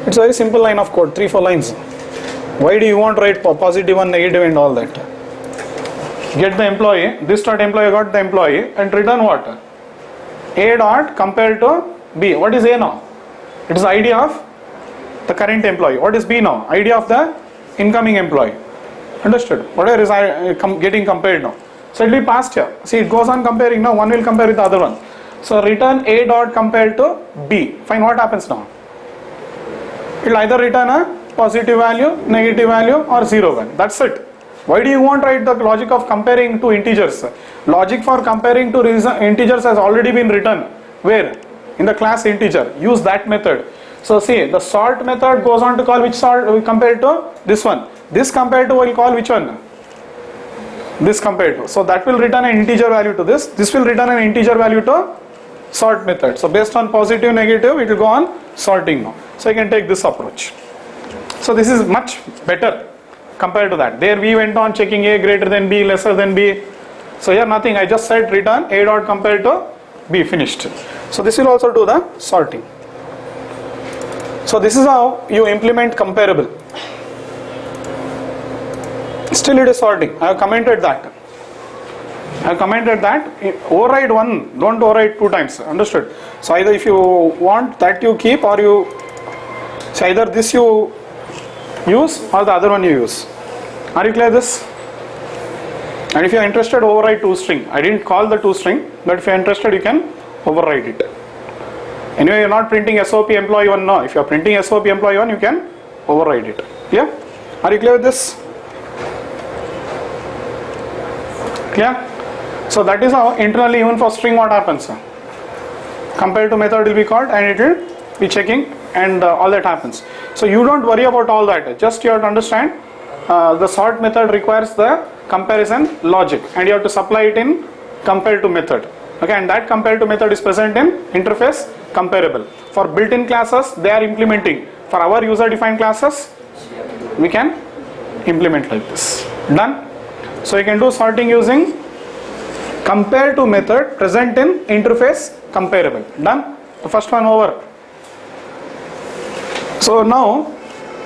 it's a very simple line of code, 3-4 lines. Why do you want to write positive and negative and all that? Get the employee, this dot employee got the employee, and return what? A dot compared to B. What is A now? It is the ID of the current employee. What is B now? ID of the incoming employee. Understood? Whatever is getting compared now. So it will be passed here. See, it goes on comparing now. One will compare with the other one. So return A dot compared to B. Fine, what happens now? It will either return a positive value, negative value, or 0 value. That's it. Why do you want to write the logic of comparing two integers? Logic for comparing two integers has already been written. Where? In the class integer. Use that method. So see, the sort method goes on to call which sort we compare to? This one. This compared to will call which one? This compared to. So that will return an integer value to this. This will return an integer value to sort method. So based on positive, negative, it will go on sorting now. So you can take this approach. So this is much better compared to that. There we went on checking A greater than B, lesser than B. So here nothing. I just said return A dot compared to B, finished. So this will also do the sorting. So this is how you implement comparable. Still it is sorting. I have commented that. Override one, don't override 2 times. Understood? So either if you want that you keep, or you, so either this you use or the other one you use. Are you clear this? And if you are interested, override toString. I didn't call the toString, but if you are interested, you can override it. Anyway, you are not printing SOP employee 1 now. If you are printing SOP employee 1, you can override it. Yeah? Are you clear with this? Clear? So that is how internally even for string what happens. Compare to method will be called and it will be checking and all that happens. So you don't worry about all that. Just you have to understand the sort method requires the comparison logic and you have to supply it in compare to method. Okay, and that compare to method is present in interface comparable. For built-in classes they are implementing. For our user defined classes we can implement like this. Done? So you can do sorting using compare to method present in interface comparable. Done? The first one over. So now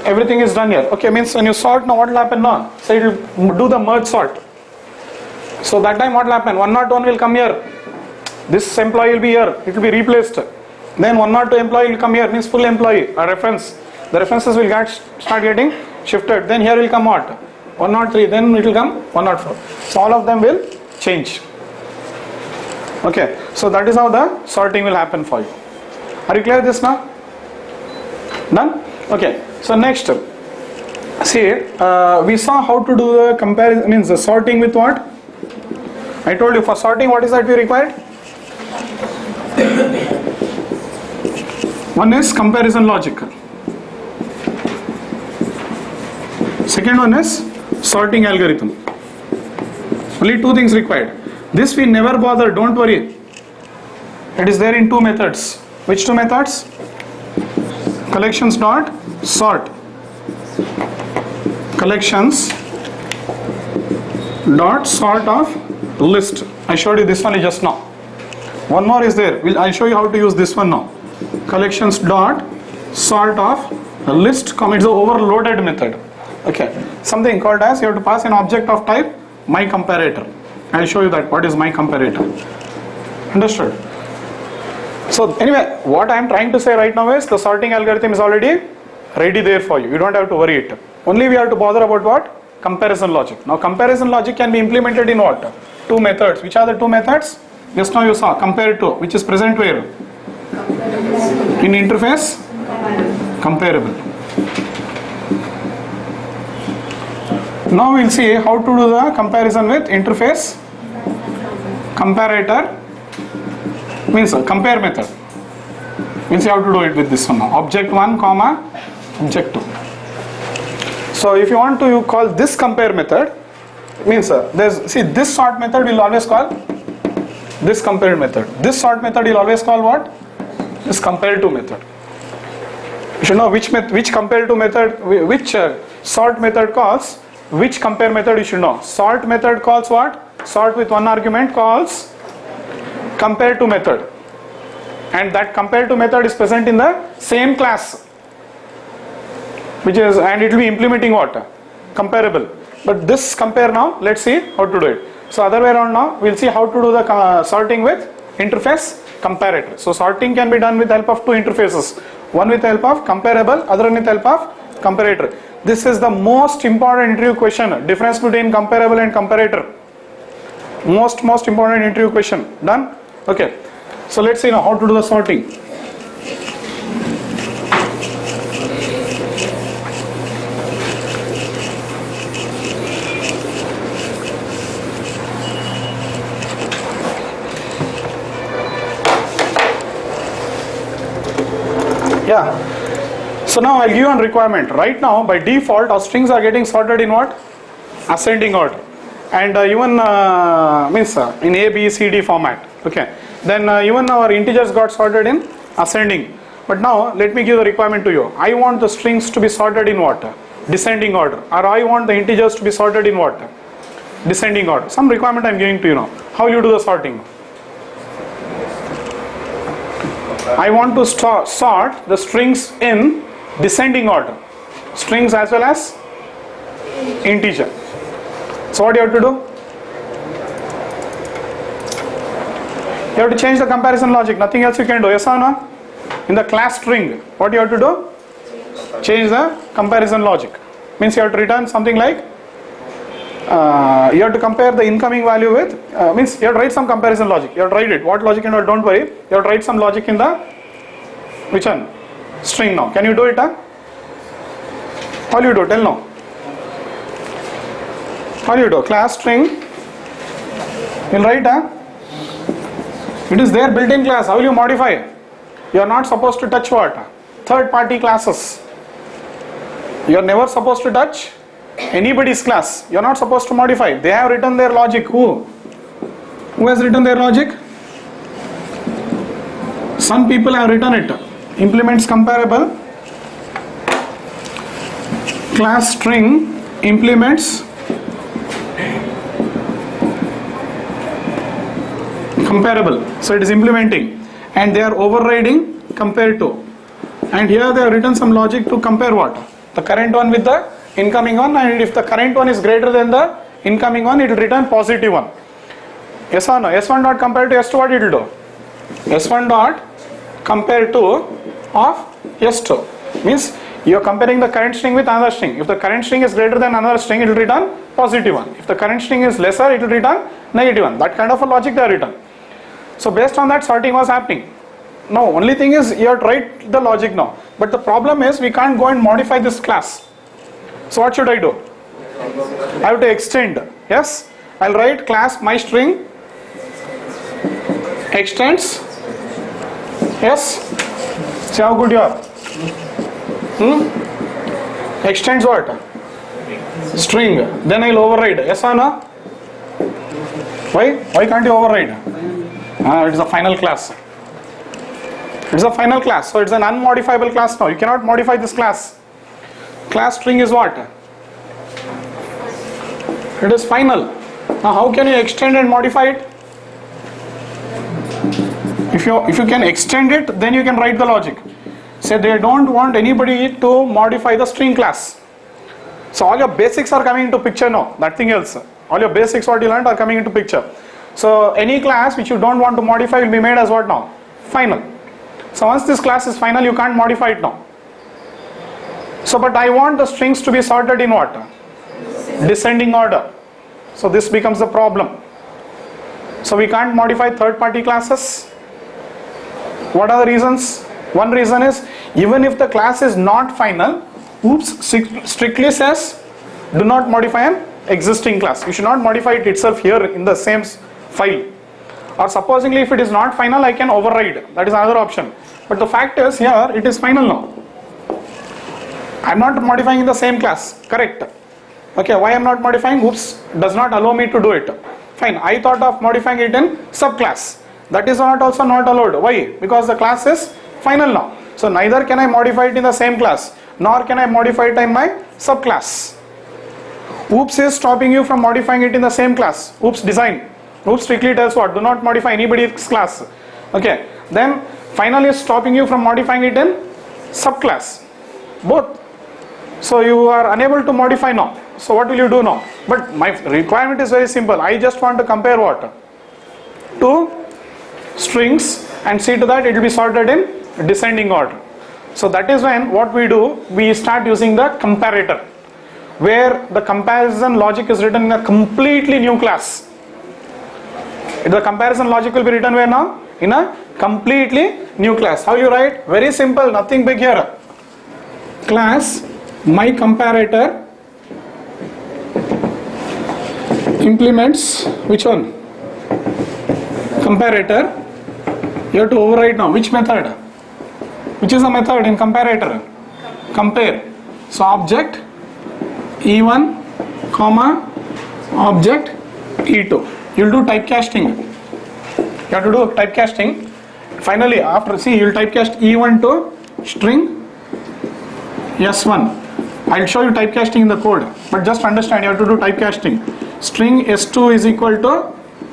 everything is done here. Okay, means when you sort now what will happen now? So it will do the merge sort. So that time what will happen? 101 will come here. This employee will be here. It will be replaced. Then 102 employee will come here. Means full employee. A reference. The references will start getting shifted. Then here will come what? 103. Then it will come 104. So all of them will change. Okay. So that is how the sorting will happen for you. Are you clear with this now? Done? Okay. So next, see, we saw how to do the comparison, means the sorting with what? I told you for sorting what is that we required? One is comparison logic. Second one is sorting algorithm. Only 2 things required. This we never bother, don't worry. It is there in 2 methods. Which 2 methods? Collections dot sort. Collections dot sort of list. I showed you this one just now. One more is there. I'll show you how to use this one now. Collections dot sort of list. It's an overloaded method. Okay. Something called as, you have to pass an object of type my comparator. I'll show you that. What is my comparator? Understood? So anyway, what I am trying to say right now is the sorting algorithm is already ready there for you. You don't have to worry it. Only we have to bother about what? Comparison logic. Now comparison logic can be implemented in what? 2 methods. Which are the 2 methods? Just now you saw compare to, which is present where? In interface comparable. Now we'll see how to do the comparison with interface comparator, means compare method. We'll see how to do it with this one now. Object 1 comma object 2. So if you want to, you call this compare method, means this sort method will always call this compare method. This sort method will always call what? This compare to method. You should know which compare to method, which sort method calls which compare method. You should know. Sort method calls what? Sort with one argument calls compare to method, and that compare to method is present in the same class, and it will be implementing what? Comparable. But this compare now, let's see how to do it. So other way around now, we'll see how to do the sorting with interface comparator. So sorting can be done with help of two interfaces. One with help of comparable, other one with help of comparator. This is the most important interview question. Difference between comparable and comparator. Most important interview question. Done? Okay. So let's see now how to do the sorting. Yeah. So now I'll give you a requirement. Right now, by default, our strings are getting sorted in what? Ascending order. And even means in A, B, C, D format. Okay. Then even our integers got sorted in ascending. But now let me give the requirement to you. I want the strings to be sorted in what? Descending order. Or I want the integers to be sorted in what? Descending order. Some requirement I'm giving to you now. How you do the sorting? I want to sort the strings in descending order. Strings as well as integer. So what do you have to do? You have to change the comparison logic. Nothing else you can do. Yes or no? In the class string, what do you have to do? Change the comparison logic. Means you have to return something like you have to compare the incoming value with means you have to write some comparison logic. You have to write it. What logic and what? Don't worry. You have to write some logic in the which one? String now. Can you do it? How will you do? Tell now. How will you do? Class string. You'll write. It is there built-in class. How will you modify? You are not supposed to touch what? Third-party classes. You are never supposed to touch anybody's class. You are not supposed to modify. They have written their logic. Who? Who has written their logic? Some people have written it. Implements comparable. Class string implements comparable. So it is implementing. And they are overriding compare to. And here they have written some logic to compare what? The current one with the incoming one, and if the current one is greater than the incoming one, it will return positive one. Yes or no? S1 dot compare to S2, what it will do? S1 dot compare to of S2 means you are comparing the current string with another string. If the current string is greater than another string, it will return positive one. If the current string is lesser, it will return negative one. That kind of a logic they are written. So based on that, sorting was happening. Now only thing is you have to write the logic now. But the problem is we can't go and modify this class. So what should I do? I have to extend. Yes, I'll write class my string extends. Yes. See how good you are. Extends what? String. Then I'll override. Yes or no? Why? Why can't you override? It is a final class. It is a final class. So it's an unmodifiable class now. You cannot modify this class. Class string is what? It is final. Now how can you extend and modify it? If you can extend it, then you can write the logic. Say they don't want anybody to modify the string class. So all your basics are coming into picture now. Nothing else. All your basics what you learned are coming into picture. So any class which you don't want to modify will be made as what now? Final. So once this class is final, you can't modify it now. So but I want the strings to be sorted in what? Descending order. So this becomes the problem. So we can't modify third-party classes. What are the reasons? One reason is even if the class is not final, OOPS strictly says do not modify an existing class. You should not modify it itself here in the same file. Or supposingly if it is not final, I can override. That is another option. But the fact is here it is final now. I am not modifying in the same class. Correct. Okay, why I am not modifying? OOPS does not allow me to do it. Fine, I thought of modifying it in subclass. That is not also not allowed. Why? Because the class is final now. So neither can I modify it in the same class, nor can I modify it in my subclass. Oops is stopping you from modifying it in the same class. Oops design. Oops strictly tells what? Do not modify anybody's class. Okay. Then final is stopping you from modifying it in subclass. Both. So you are unable to modify now. So what will you do now? But my requirement is very simple. I just want to compare what? Two strings and see to that it will be sorted in descending order. So that is when what we do, we start using the comparator, where the comparison logic is written in a completely new class. The comparison logic will be written where now? In a completely new class. How you write? Very simple, nothing big here. Class my comparator implements which one? Comparator. You have to override now. Which method? Which is the method in comparator? Compare. So object E1 comma object E2. You will do typecasting. You have to do typecasting. Finally, after see, you will typecast E1 to string S1. I will show you typecasting in the code, but just understand you have to do typecasting. String S2 is equal to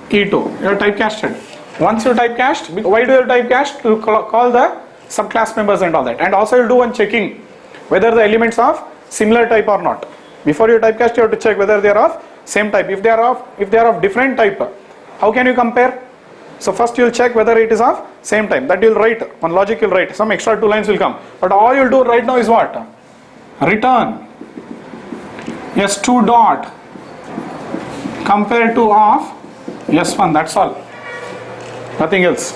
E2. You have typecasted. Once you typecast, why do you typecast? To call the subclass members and all that. And also you do one checking whether the elements of similar type or not. Before you typecast, you have to check whether they are of same type. If they are of different type, how can you compare? So first you will check whether it is of same type. That you will write, one logic you will write. Some extra 2 lines will come. But all you will do right now is what? Return S2 dot compare to of S1. That's all. Nothing else.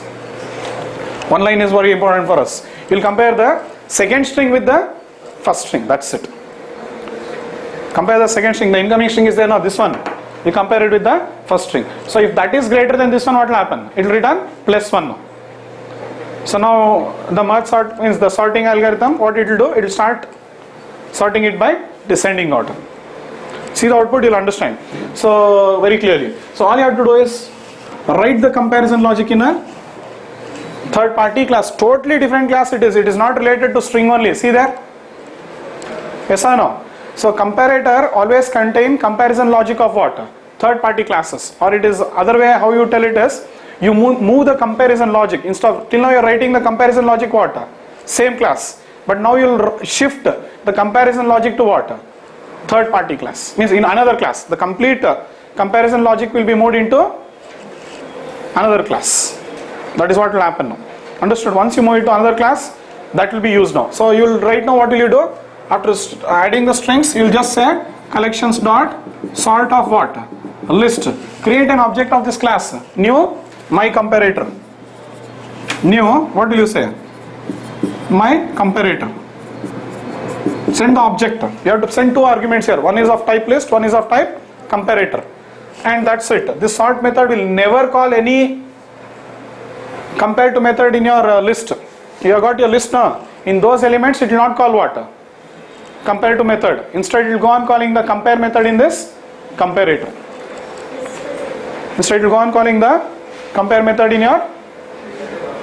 One line is very important for us. You will compare the second string with the first string. That's it. Compare the second string. The incoming string is there now. This one. You compare it with the first string. So if that is greater than this one, what will happen? It will return +1 now. So now the merge sort means the sorting algorithm. What it will do? It will start sorting it by descending order. See the output, you will understand. So very clearly. So all you have to do is write the comparison logic in a third party class. Totally different class it is. It is not related to string only. See there? Yes or no? So comparator always contain comparison logic of what? Third party classes. Or it is other way how you tell it is, you move the comparison logic. Instead of, till now you are writing the comparison logic what? Same class. But now you will shift the comparison logic to what? Third party class. Means in another class. The complete comparison logic will be moved into another class. That is what will happen now. Understood? Once you move it to another class, that will be used now. So you will right now what will you do? After adding the strings, you will just say collections dot sort of what? A list. Create an object of this class. New my comparator. New, what will you say? My comparator. Send the object. You have to send 2 arguments here. One is of type list, one is of type comparator. And that's it. This sort method will never call any compare to method in your list. You have got your list now. In those elements, it will not call what? Compare to method. Instead, it will go on calling the compare method in this comparator. Instead, it will go on calling the compare method in your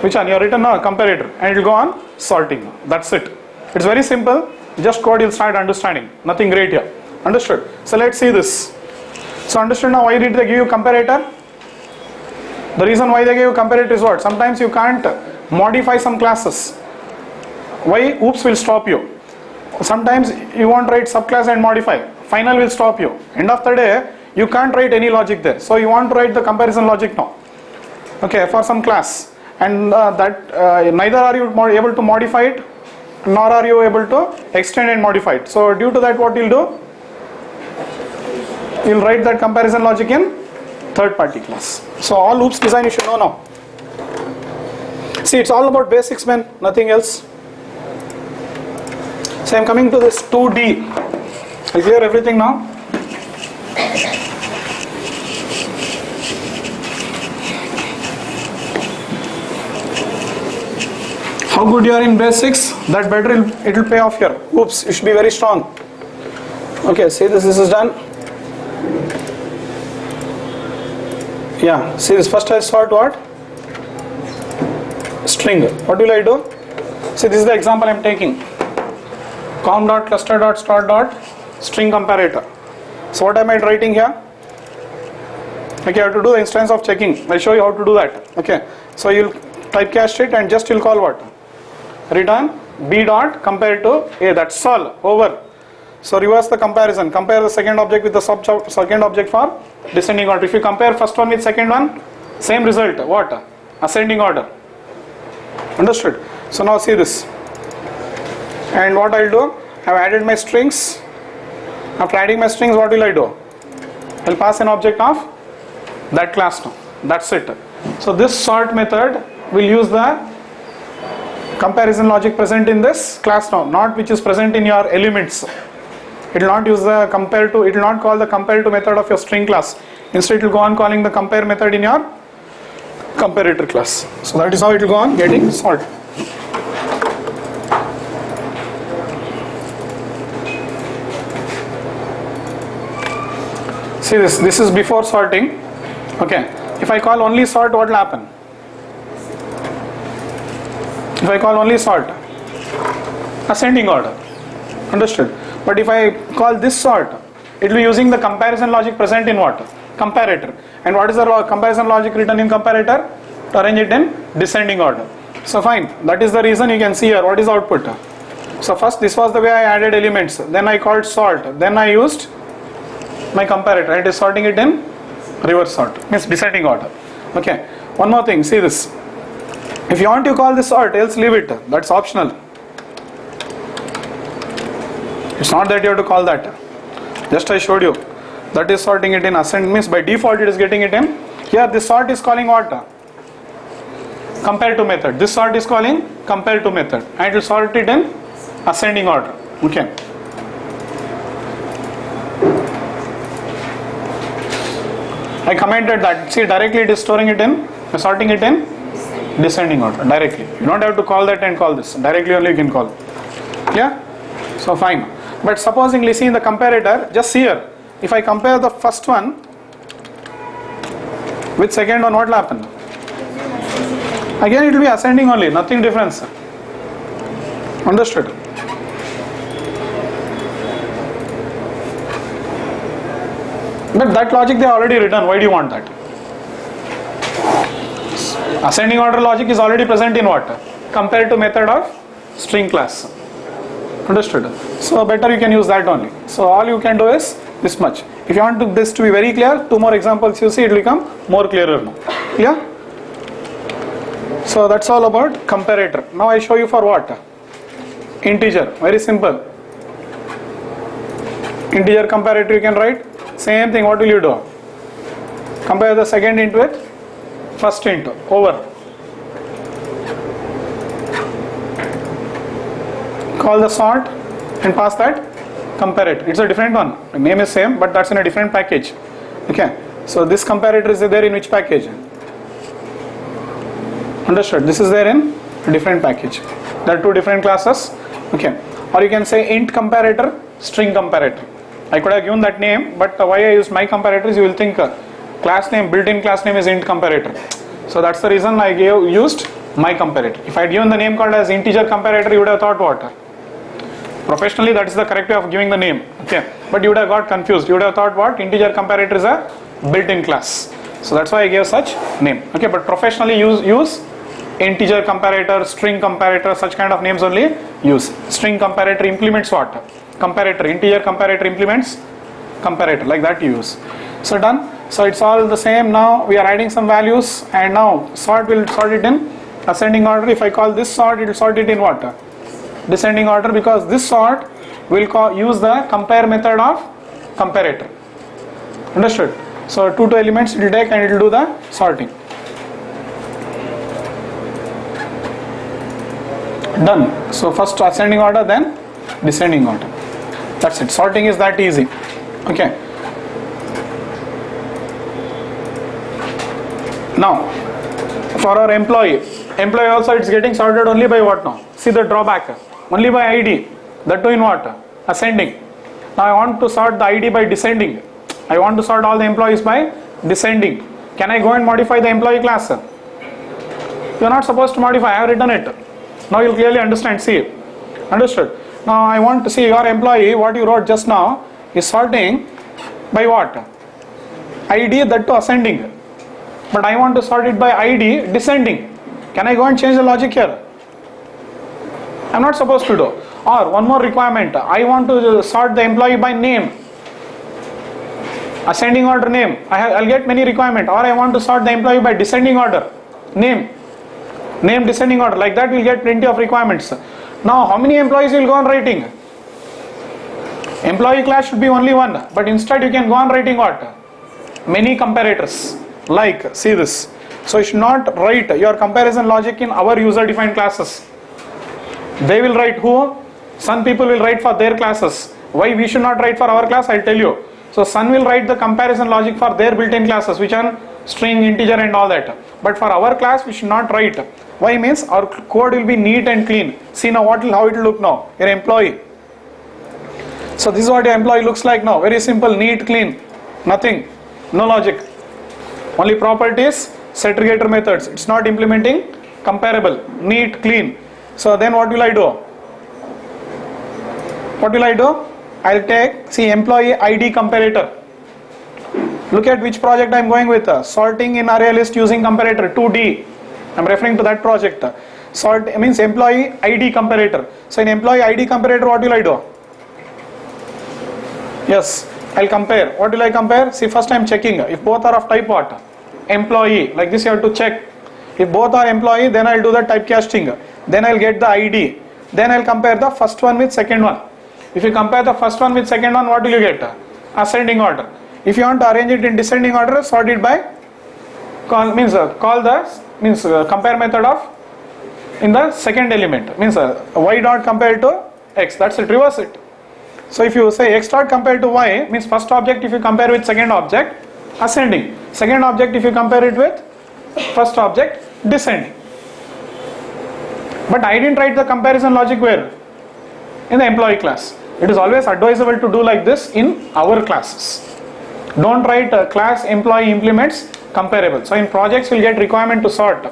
which one? Your written now comparator, and it will go on sorting. That's it. It's very simple. Just code you'll start understanding. Nothing great here. Understood? So let's see this. So understood now why did they give you comparator? The reason why they give you comparator is what? Sometimes you can't modify some classes. Why? Oops will stop you. Sometimes you won't write subclass and modify. Final will stop you. End of the day, you can't write any logic there. So you want to write the comparison logic now. Okay, for some class. And neither are you able to modify it, nor are you able to extend and modify it. So due to that, what you'll do? You'll write that comparison logic in third party class. So all loops design you should know now. See, it's all about basics, man, nothing else. So I'm coming to this 2D. I clear everything now? How good you are in basics, that better it will pay off here. Oops, you should be very strong. Okay, see this is done. Yeah, see this first I sort what? String. What will I do? So this is the example I am taking. com.cluster.start.string comparator. So what am I writing here? Okay, I have to do the instance of checking. I'll show you how to do that. Okay, so you'll typecast it and just you'll call what? Return b dot compare to a. That's all. Over. So reverse the comparison. Compare the second object with the second object for descending order. If you compare first one with second one, same result. What? Ascending order. Understood? So now see this. And what I'll do? I've added my strings. After adding my strings, what will I do? I'll pass an object of that class now. That's it. So this sort method will use the comparison logic present in this class now, not which is present in your elements. It will not use the compare to, it will not call the compare to method of your string class. Instead it will go on calling the compare method in your comparator class. So that is how it will go on getting sort. See this is before sorting. Okay, if I call only sort, what will happen? If I call only sort, ascending order. Understood? But if I call this sort, it will be using the comparison logic present in what? Comparator. And what is the comparison logic written in comparator? To arrange it in descending order. So fine, that is the reason you can see here. What is the output? So first this was the way I added elements. Then I called sort. Then I used my comparator. It is sorting it in reverse sort. Means descending order. Okay. One more thing. See this. If you want to call this sort, else leave it. That's optional. It's not that you have to call that. Just I showed you. That is sorting it in ascend, means by default it is getting it in. Here this sort is calling what? Compare to method. This sort is calling compare to method. And it will sort it in ascending order. Okay. I commented that. See, directly it is storing it in, sorting it in descending order. Directly. You don't have to call that and call this. Directly only you can call. Yeah? So fine. But supposingly, see in the comparator, just see here. If I compare the first one with second one, what will happen? Again it will be ascending only, nothing difference. Understood? But that logic they are already written. Why do you want that? Ascending order logic is already present in what? Compare to method of string class. Understood? So better you can use that only. So all you can do is this much. If you want this to be very clear, 2 more examples you see, it will become more clearer now. Clear? So that's all about comparator. Now I show you for what? Integer. Very simple. Integer comparator you can write. Same thing. What will you do? Compare the second int with first int. Over. Call the sort and pass that comparator. It's a different one. The name is same, but that's in a different package. Okay. So this comparator is there in which package? Understood? This is there in a different package. There are 2 different classes. Okay. Or you can say int comparator, string comparator. I could have given that name, but why I used my comparators, you will think class name, built-in class name is int comparator. So that's the reason I used my comparator. If I had given the name called as integer comparator, you would have thought what? Professionally, that is the correct way of giving the name. Okay. But you would have got confused. You would have thought what? Integer comparator is a built-in class. So that's why I gave such name. Okay. But professionally use integer comparator, string comparator, such kind of names only use. String comparator implements what? Comparator. Integer comparator implements comparator. Like that you use. So done. So it's all the same. Now we are adding some values, and now sort will sort it in ascending order. If I call this sort, it will sort it in what? Descending order, because this sort will use the compare method of comparator. Understood? So 2 elements it will take and it will do the sorting. Done. So first ascending order, then descending order. That's it. Sorting is that easy. Okay. Now for our employee also it's getting sorted only by what now? See the drawback. Only by ID. That too in what? Ascending. Now I want to sort the ID by descending. I want to sort all the employees by descending. Can I go and modify the employee class? You are not supposed to modify. I have written it. Now you'll clearly understand. See, understood. Now I want to see your employee, what you wrote just now is sorting by what? ID, that to ascending. But I want to sort it by ID descending. Can I go and change the logic here? I'm not supposed to do. Or one more requirement, I want to sort the employee by name. Ascending order name. I'll get many requirements. Or I want to sort the employee by descending order. Name. Name descending order. Like that we'll get plenty of requirements. Now how many employees will go on writing? Employee class should be only one. But instead you can go on writing what? Many comparators. Like, see this. So you should not write your comparison logic in our user defined classes. They will write who? Some people will write for their classes. Why we should not write for our class? I'll tell you. So Sun will write the comparison logic for their built-in classes, which are string, integer and all that. But for our class we should not write. Why? Means our code will be neat and clean. See now how it will look now. Your employee. So this is what your employee looks like now. Very simple, neat, clean. Nothing. No logic. Only properties, segregator methods. It's not implementing comparable. Neat, clean. So then what will I do? What will I do? I'll take, see, employee ID comparator. Look at which project I'm going with. Sorting in ArrayList using comparator 2D. I'm referring to that project. Sort means employee ID comparator. So in employee ID comparator, what will I do? Yes, I'll compare. What will I compare? See, first I'm checking if both are of type what? Employee. Like this you have to check. If both are employee, then I'll do the typecasting. Then I'll get the ID. Then I'll compare the first one with second one. If you compare the first one with second one, what will you get? Ascending order. If you want to arrange it in descending order, sort it by compare method of in the second element. Means y dot compare to x. That's it. Reverse it. So if you say x dot compare to y, means first object if you compare with second object, ascending. Second object if you compare it with first object, descending. But I didn't write the comparison logic where? In the employee class. It is always advisable to do like this in our classes. Don't write class employee implements comparable. So in projects you'll get requirement to sort.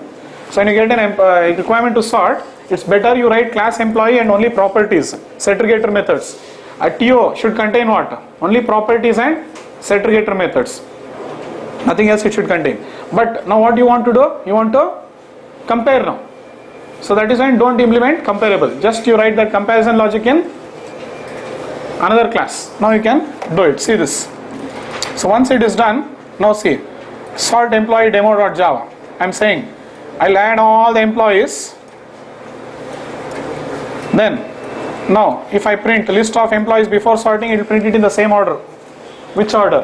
So when you get an requirement to sort, it's better you write class employee and only properties, segregator methods. A TO should contain what? Only properties and segregator methods. Nothing else it should contain. But now what you want to do? You want to compare now. So that is why don't implement comparable. Just you write that comparison logic in another class. Now you can do it. See this. So once it is done, now see. Sort employee demo.java. I'm saying I'll add all the employees. Then now if I print list of employees before sorting, it will print it in the same order. Which order?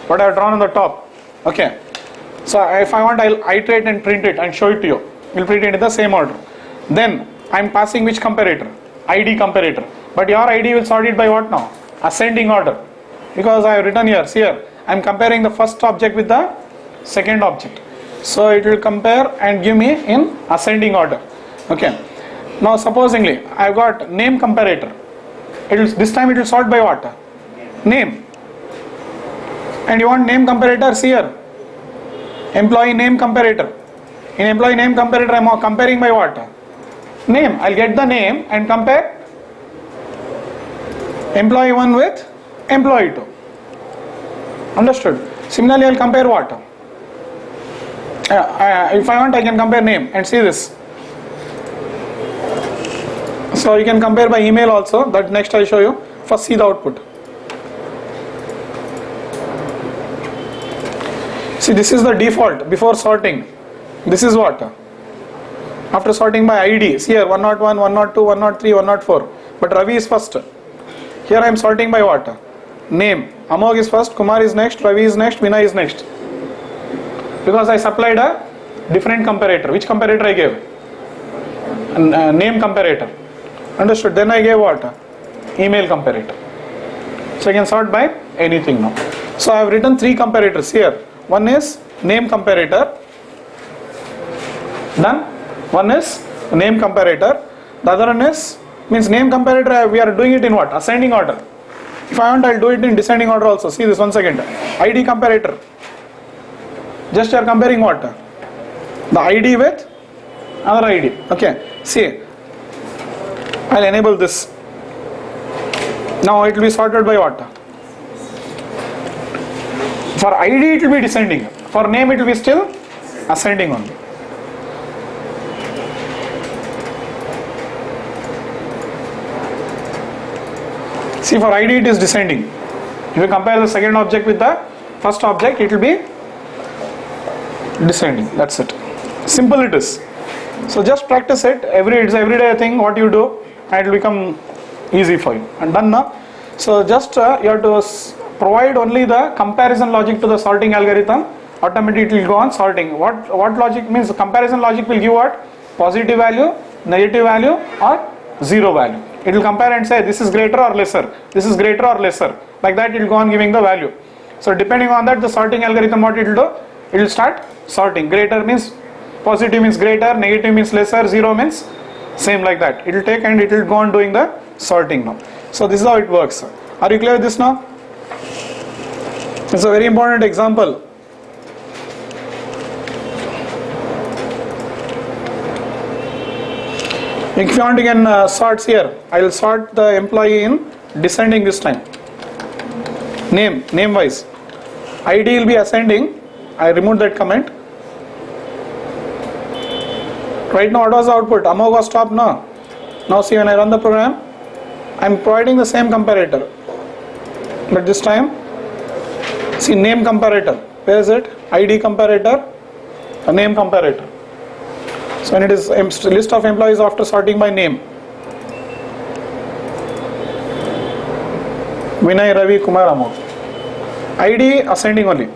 What I have drawn on the top. Okay. So if I want, I'll iterate and print it and show it to you. We'll print it in the same order. Then I'm passing which comparator? ID comparator. But your ID will sort it by what now? Ascending order. Because I have written here, see here, I'm comparing the first object with the second object. So it will compare and give me in ascending order. Okay. Now supposingly I've got name comparator. This time it will sort by what? Name. And you want name comparator, see here. Employee name comparator. In employee name comparator I'm comparing by what? Name. I'll get the name and compare employee 1 with employee 2. Understood? Similarly I'll compare what? If I want I can compare name and see this. So you can compare by email also. That next I'll show you. First see the output. See, this is the default before sorting. This is what? After sorting by ID. See here 101, 102, 103, 104. But Ravi is first. Here I am sorting by what? Name. Amog is first, Kumar is next, Ravi is next, Vinay is next. Because I supplied a different comparator. Which comparator I gave? Name comparator. Understood? Then I gave what? Email comparator. So I can sort by anything now. So I have written 3 comparators here. One is name comparator. Done. One is name comparator. The other one is means name comparator. We are doing it in what? Ascending order. If I want, I'll do it in descending order also. See this 1 second. ID comparator. Just you are comparing what? The ID with another ID. Okay. See, I'll enable this. Now it will be sorted by what? For ID it will be descending. For name it will be still ascending only. See, for ID it is descending. If you compare the second object with the first object, it will be descending. That's it. Simple it is. So just practice it. It's everyday thing what you do, and it will become easy for you. And done now. So just you have to provide only the comparison logic to the sorting algorithm. Automatically it will go on sorting. What logic means? Comparison logic will give what? Positive value, negative value, or zero value. It will compare and say this is greater or lesser, this is greater or lesser. Like that it will go on giving the value. So depending on that, the sorting algorithm, what it will do? It will start sorting. Greater means positive means greater, negative means lesser, zero means same, like that. It will take and it will go on doing the sorting now. So this is how it works. Are you clear with this now? It's a very important example. If you want, you can sort here. I will sort the employee in descending this time. Name wise. ID will be ascending. I removed that comment. Right now, what was the output? Amog was stopped now. Now see, when I run the program, I am providing the same comparator. But this time, see, name comparator. Where is it? ID comparator, a name comparator. So when it is list of employees after sorting by name. Vinay, Ravi, Kumar, Amog. ID ascending only.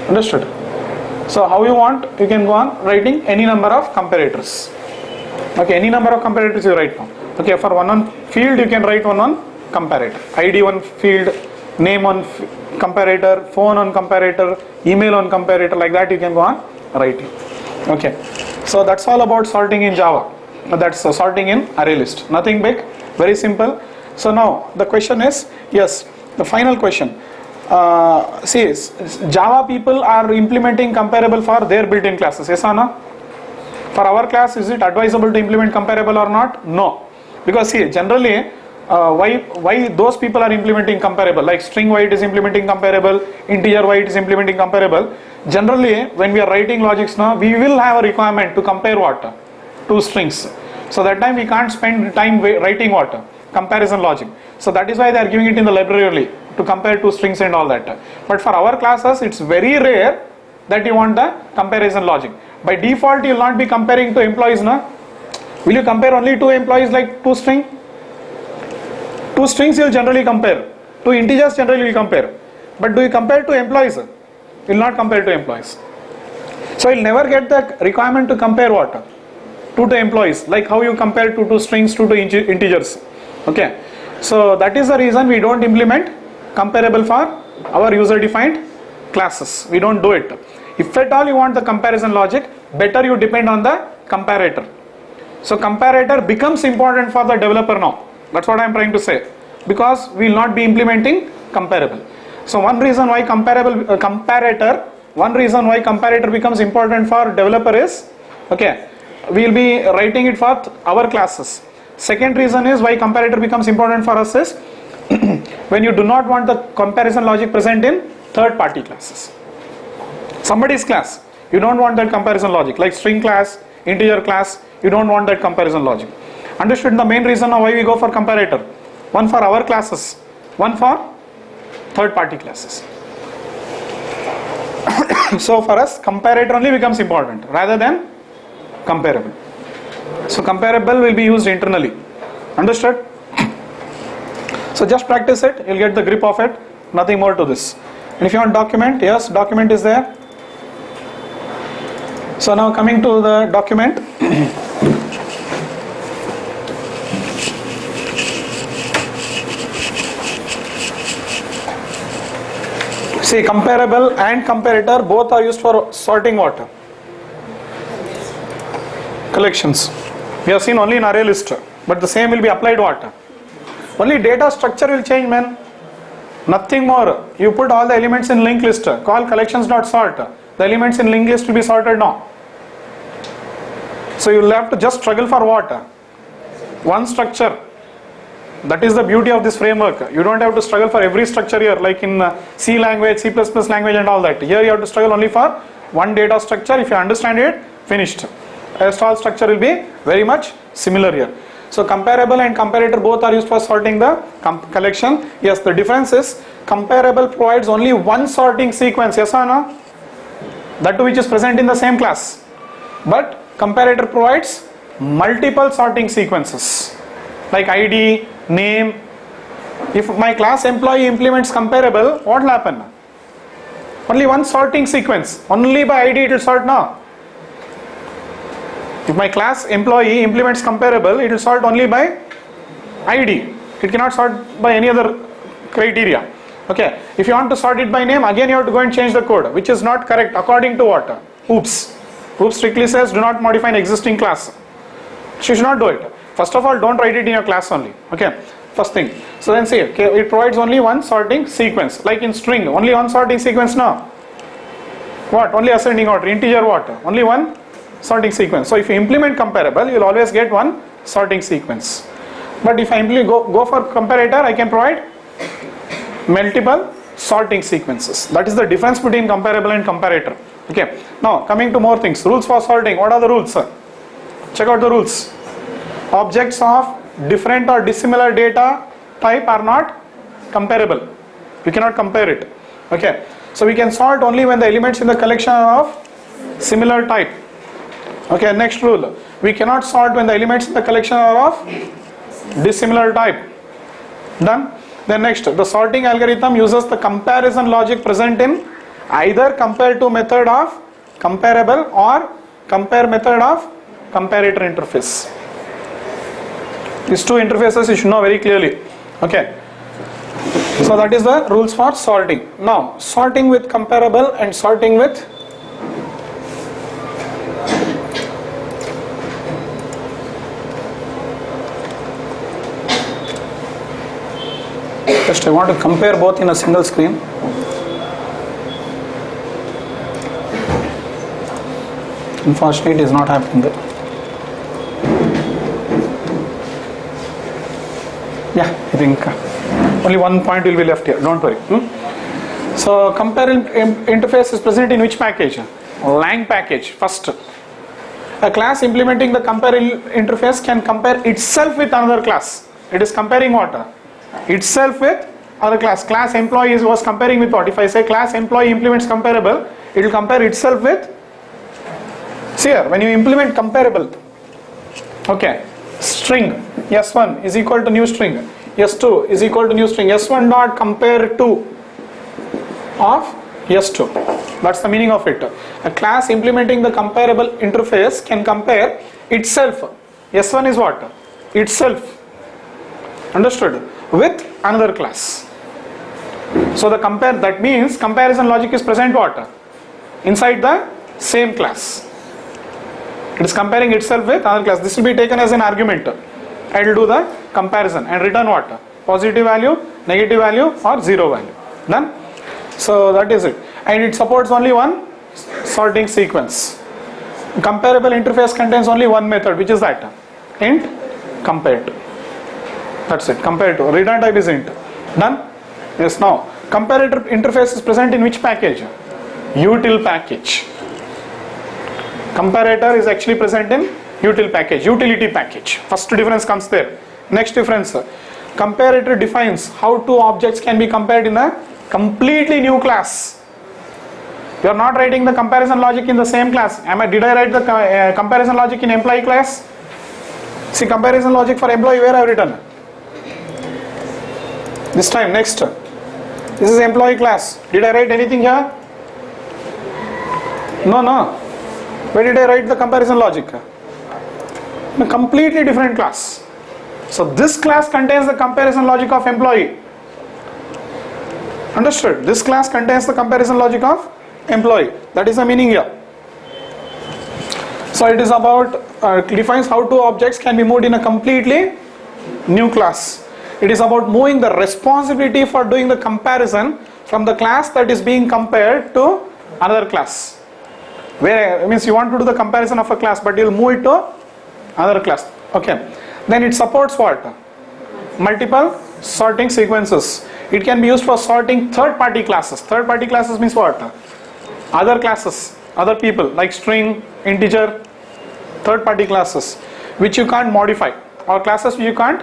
Understood? So how you want, you can go on writing any number of comparators. Okay, any number of comparators you write now. Okay, for one field you can write one comparator. ID one field, name on comparator, phone on comparator, email on comparator, like that you can go on writing. Okay, so that's all about sorting in Java. That's sorting in ArrayList. Nothing big, very simple. So now the question is, yes, the final question. See, Java people are implementing comparable for their built-in classes. Yes or no? For our class, is it advisable to implement comparable or not? No, because see, generally, why those people are implementing comparable? Like string y it is implementing comparable, integer y it is implementing comparable. Generally, when we are writing logics now, we will have a requirement to compare what? Two strings. So that time we can't spend time writing what? Comparison logic. So that is why they are giving it in the library only, to compare two strings and all that. But for our classes, it's very rare that you want the comparison logic. By default, you will not be comparing two employees, no? Will you compare only two employees like two strings? Two strings you will generally compare. Two integers generally you will compare. But do you compare two employees? You will not compare two employees. So you will never get the requirement to compare what? Two employees. Like how you compare two strings, two integers. Okay. So that is the reason we don't implement comparable for our user defined classes. We don't do it. If at all you want the comparison logic, better you depend on the comparator. So comparator becomes important for the developer now. That's what I am trying to say. Because we will not be implementing comparable. So one reason why comparator becomes important for developer is, okay, we will be writing it for our classes. Second reason is why comparator becomes important for us is when you do not want the comparison logic present in third party classes. Somebody's class, you don't want that comparison logic, like string class, integer class, you don't want that comparison logic. Understood the main reason why we go for comparator? One for our classes, one for third party classes. So for us, comparator only becomes important rather than comparable. So comparable will be used internally. Understood? So just practice it, you'll get the grip of it. Nothing more to this. And if you want document, yes, document is there. So now coming to the document. See, comparable and comparator both are used for sorting what? Collections. We have seen only in ArrayList, but the same will be applied what? Only data structure will change, man. Nothing more. You put all the elements in linked list. Call collections.sort. The elements in linked list will be sorted now. So you will have to just struggle for what? one structure. That is the beauty of this framework. You don't have to struggle for every structure here, like in C language, C++ language and all that. Here you have to struggle only for one data structure. If you understand it, finished. Rest all structure will be very much similar here. So comparable and comparator both are used for sorting the collection. Yes, the difference is comparable provides only one sorting sequence. Yes or no? That too which is present in the same class. But comparator provides multiple sorting sequences like ID, name. If my class employee implements comparable, what will happen? Only one sorting sequence. Only by ID it will sort now. If my class employee implements comparable, it will sort only by ID. It cannot sort by any other criteria. Okay. If you want to sort it by name, again you have to go and change the code, which is not correct according to what? Oops. Oops strictly says do not modify an existing class. So you should not do it. First of all, don't write it in your class only. Okay. First thing. So then see, okay, it provides only one sorting sequence. Like in string, only one sorting sequence now. What? Only ascending order. Integer what? Only one sorting sequence. So if you implement comparable, you will always get one sorting sequence. But if I go for comparator, I can provide multiple sorting sequences. That is the difference between comparable and comparator. Okay. Now coming to more things. Rules for sorting. What are the rules? Check out the rules. Objects of different or dissimilar data type are not comparable. We cannot compare it. Okay. So we can sort only when the elements in the collection are of similar type. Okay, next rule. We cannot sort when the elements in the collection are of dissimilar type. Done? Then next, the sorting algorithm uses the comparison logic present in either compare to method of comparable or compare method of comparator interface. These two interfaces you should know very clearly. Okay. So that is the rules for sorting. Now, sorting with comparable and sorting with just I want to compare both in a single screen. Unfortunately, it is not happening there. Yeah, I think only one point will be left here. Don't worry. So, compare interface is present in which package? Lang package. First, a class implementing the compare interface can compare itself with another class. It is comparing what? Itself with other class. Class employee was comparing with what? If I say class employee implements comparable, it will compare itself with. See here, when you implement comparable, okay, string s1 is equal to new string, s2 is equal to new string, s1 dot compare to of s2. That's the meaning of it. A class implementing the comparable interface can compare itself. S1 is what? Itself. Understood? With another class. So the compare, that means comparison logic is present what? Inside the same class. It is comparing itself with another class. This will be taken as an argument. I will do the comparison and return what? Positive value, negative value or zero value. Done? So that is it. And it supports only one sorting sequence. Comparable interface contains only one method, which is that? Int compare to. That's it. Compare to. Return type is int. Done? Yes. Now, comparator interface is present in which package? Util package. Comparator is actually present in util package, utility package. First difference comes there. Next difference. Comparator defines how two objects can be compared in a completely new class. You are not writing the comparison logic in the same class. Did I write the comparison logic in employee class? See, comparison logic for employee, where I have written? This time, next. This is employee class. Did I write anything here? No. Where did I write the comparison logic? In a completely different class. So this class contains the comparison logic of employee. Understood? This class contains the comparison logic of employee. That is the meaning here. So it is about, defines how two objects can be moved in a completely new class. It is about moving the responsibility for doing the comparison from the class that is being compared to another class. Where, means you want to do the comparison of a class, but you will move it to another class. Okay. Then it supports what? Multiple sorting sequences. It can be used for sorting third-party classes. Third-party classes means what? Other classes, other people, like string, integer, third-party classes, which you can't modify, or classes which you can't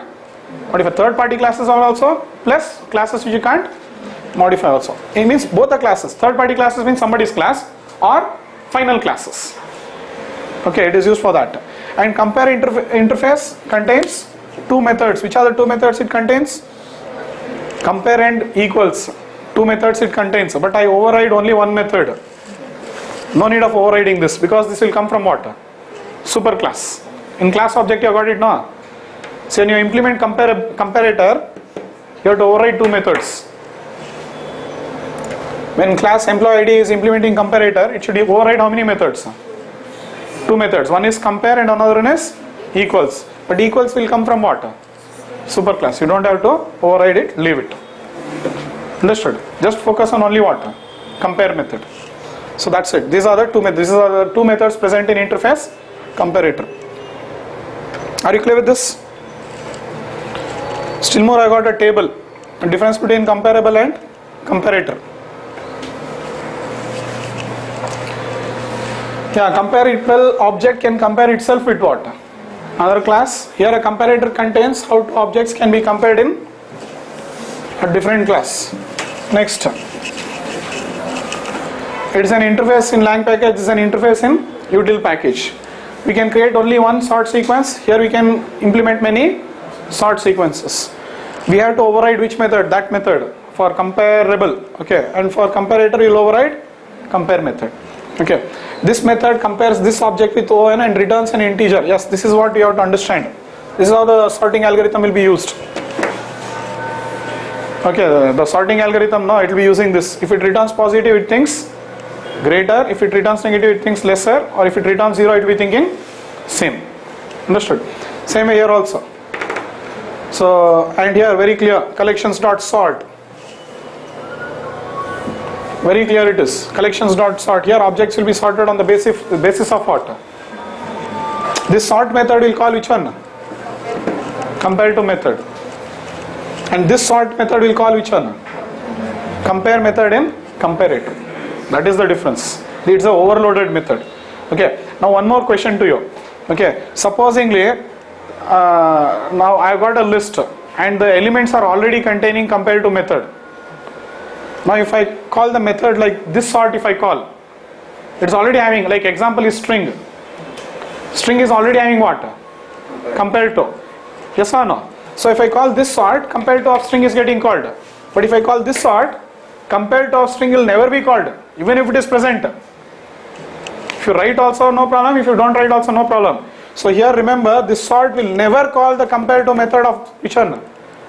modify. Third-party classes are also plus classes which you can't modify also. It means both the classes. Third-party classes means somebody's class or final classes. Okay, it is used for that. And compare interface contains two methods. Which are the two methods it contains? Compare and equals. Two methods it contains. But I override only one method. No need of overriding this, because this will come from what? Superclass. In class object you got it, no? So when you implement comparator, you have to override two methods. When class employee ID is implementing comparator, it should override how many methods? Two methods. One is compare and another one is equals. But equals will come from what? Superclass. You don't have to override it, leave it. Understood? Just focus on only what? Compare method. So that's it. These are the two methods. These are the two methods present in interface comparator. Are you clear with this? Still more, I got a table. A difference between comparable and comparator. Yeah, comparable object can compare itself with what? Another class. Here a comparator contains how two objects can be compared in a different class. Next. It is an interface in lang package, it is an interface in util package. We can create only one sort sequence. Here we can implement many sort sequences. We have to override which method? That method for comparable. Okay, and for comparator we will override compare method. Okay, this method compares this object with ON and returns an integer. Yes, this is what you have to understand. This is how the sorting algorithm will be used. Okay, the sorting algorithm, now it will be using this. If it returns positive, it thinks greater. If it returns negative, it thinks lesser. Or if it returns 0, it will be thinking same. Understood? Same here also. So, and here very clear, collections.sort. Very clear it is. Collections.sort. Here objects will be sorted on the basis of what? This sort method will call which one? Compare to method. And this sort method will call which one? Compare method in comparator. That is the difference. It's a overloaded method. Okay. Now one more question to you. Okay. Supposingly, now I've got a list and the elements are already containing compare to method. Now if I call the method like this sort, if I call, it's already having, like example is string. String is already having what? Compare to. Yes or no? So if I call this sort, compare to of string is getting called. But if I call this sort, compare to of string will never be called, even if it is present. If you write also no problem, if you don't write also no problem. So here remember, this sort will never call the compare to method of which one?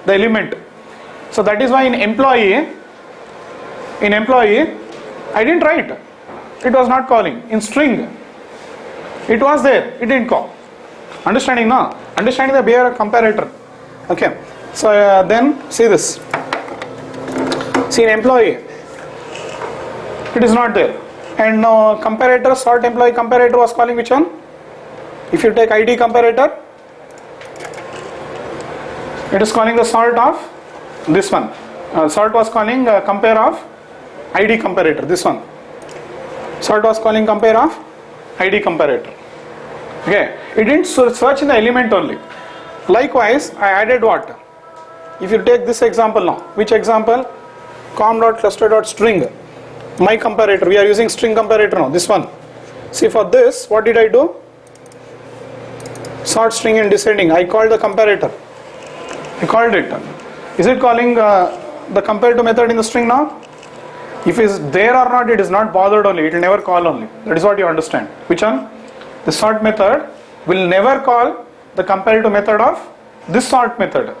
The element. So that is why in employee, I didn't write. It was not calling. In string, it was there. It didn't call. Understanding now? Understanding the behavior of comparator. Okay. So then see this. See in employee, it is not there. And now comparator, sort employee comparator was calling which one? If you take ID comparator, it is calling the sort of this one. Sort was calling compare of ID comparator, this one. Sort was calling compare of ID comparator. Okay, it didn't search in the element only. Likewise, I added what? If you take this example now, which example? com.cluster.string, my comparator. We are using string comparator now, this one. See for this, what did I do? Sort string in descending. I called the comparator. I called it. Is it calling the compare to method in the string now? If it is there or not, it is not bothered only. It will never call only. That is what you understand. Which one? The sort method will never call the compare to method of this sort method.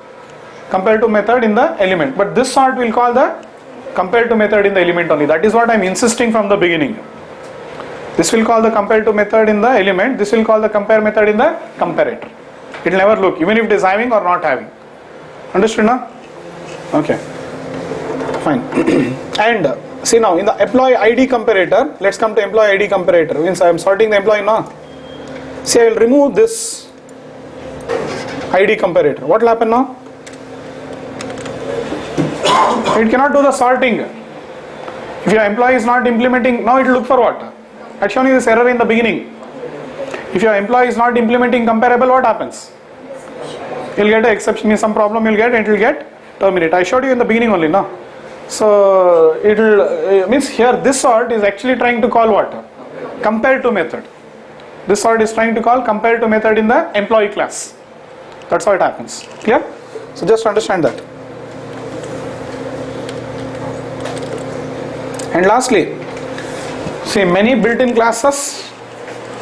Compare to method in the element. But this sort will call the compare to method in the element only. That is what I am insisting from the beginning. This will call the compare to method in the element. This will call the compare method in the comparator. It will never look, even if it is having or not having. Understood now? Okay. Fine. And see now in the employee ID comparator, let's come to employee ID comparator. Means I am sorting the employee now. See, I will remove this. ID comparator. What will happen now? It cannot do the sorting. If your employee is not implementing, now it will look for what? I had shown you this error in the beginning. If your employee is not implementing comparable, what happens? You'll get an exception, some problem you'll get, and it will get terminated. I showed you in the beginning only, no? So it will means here this sort is actually trying to call what? Compare to method. This sort is trying to call compare to method in the employee class. That's how it happens. Clear? So just understand that. And lastly, see many built-in classes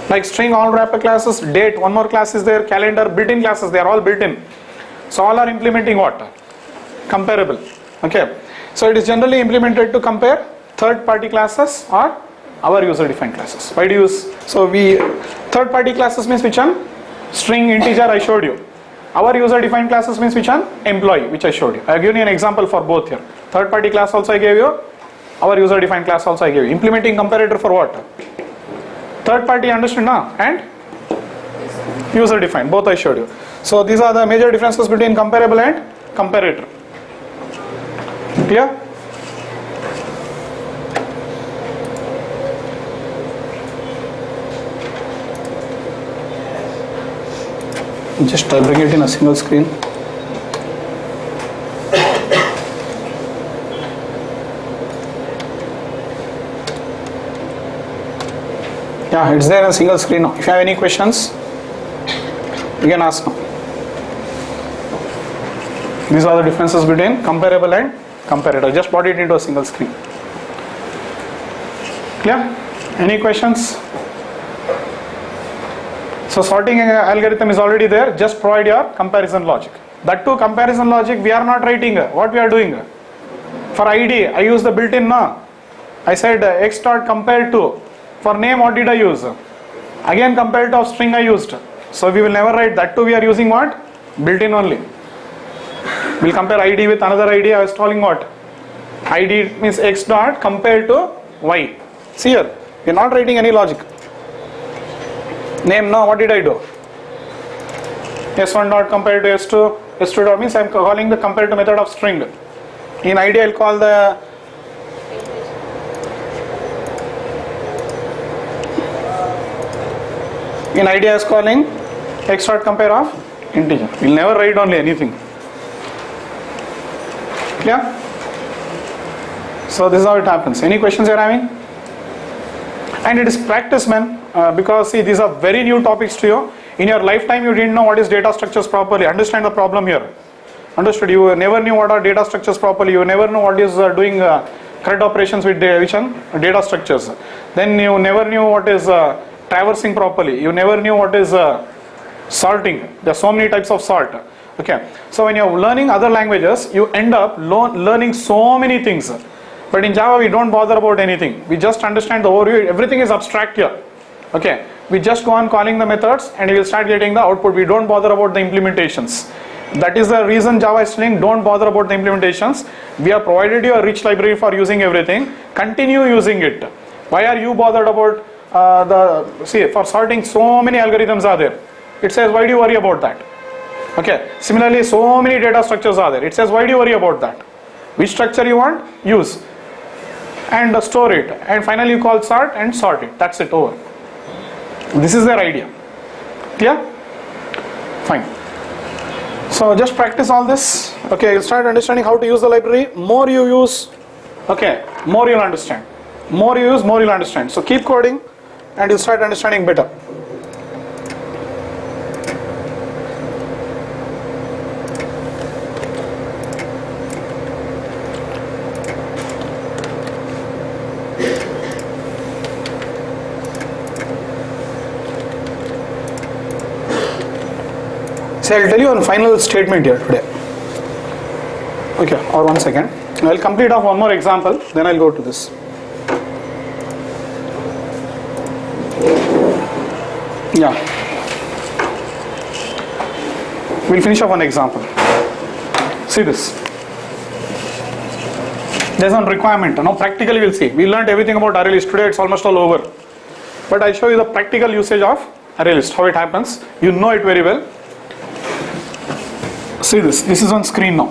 like string, all wrapper classes, date, one more class is there, calendar, built-in classes, they are all built-in. So all are implementing what? Comparable. Okay. So it is generally implemented to compare third-party classes or our user-defined classes. Why do you use? So third-party classes means which one? String, integer I showed you. Our user-defined classes means which one? Employee, which I showed you. I have given you an example for both here. Third-party class also I gave you. Our user-defined class also I gave you. Implementing comparator for what? Third-party, understood now? And user-defined, both I showed you. So these are the major differences between comparable and comparator. Clear? Just bring it in a single screen. Yeah, it's there in a single screen now. If you have any questions, you can ask now. These are the differences between comparable and comparator. Just put it into a single screen. Clear? Any questions? So sorting algorithm is already there. Just provide your comparison logic. That too, comparison logic we are not writing. What we are doing? For ID, I use the built-in now. I said x dot compare to. For name, what did I use? Again compare to of string I used. So we will never write that too. We are using what? Built-in only. We'll compare ID with another ID. I was telling what? ID means x dot compare to y. See here, we are not writing any logic. Name, now what did I do? S1 dot compare to S2. S2 dot means I am calling the compare to method of string. In ID I will call the I was calling x dot compare of integer. We will never write only anything. Clear? So this is how it happens. Any questions you are having? And it is practice, man, because see these are very new topics to you. In your lifetime you didn't know what is data structures properly. Understand the problem here. Understood? You never knew what are data structures properly. You never know what is doing CRUD operations with data structures. Then you never knew what is traversing properly. You never knew what is sorting. There are so many types of sort. Okay. So when you are learning other languages, you end up learning so many things. But in Java we don't bother about anything. We just understand the overview. Everything is abstract here. Okay. We just go on calling the methods and we will start getting the output. We don't bother about the implementations. That is the reason Java is saying don't bother about the implementations. We have provided you a rich library for using everything. Continue using it. Why are you bothered about for sorting so many algorithms are there. It says why do you worry about that? Okay. Similarly, so many data structures are there. It says why do you worry about that? Which structure you want? Use. And store it. And finally you call sort and sort it. That's it, over. This is their idea. Clear? Fine. So just practice all this. Okay, you'll start understanding how to use the library. More you use, okay, more you'll understand. More you use, more you'll understand. So keep coding and you'll start understanding better. So I'll tell you one final statement here today. Okay, or 1 second. I'll complete off one more example, then I'll go to this. Yeah. We'll finish off one example. See this. There's one requirement. Now practically we'll see. We learned everything about ArrayList. Today it's almost all over. But I'll show you the practical usage of ArrayList, how it happens. You know it very well. See this is on screen now.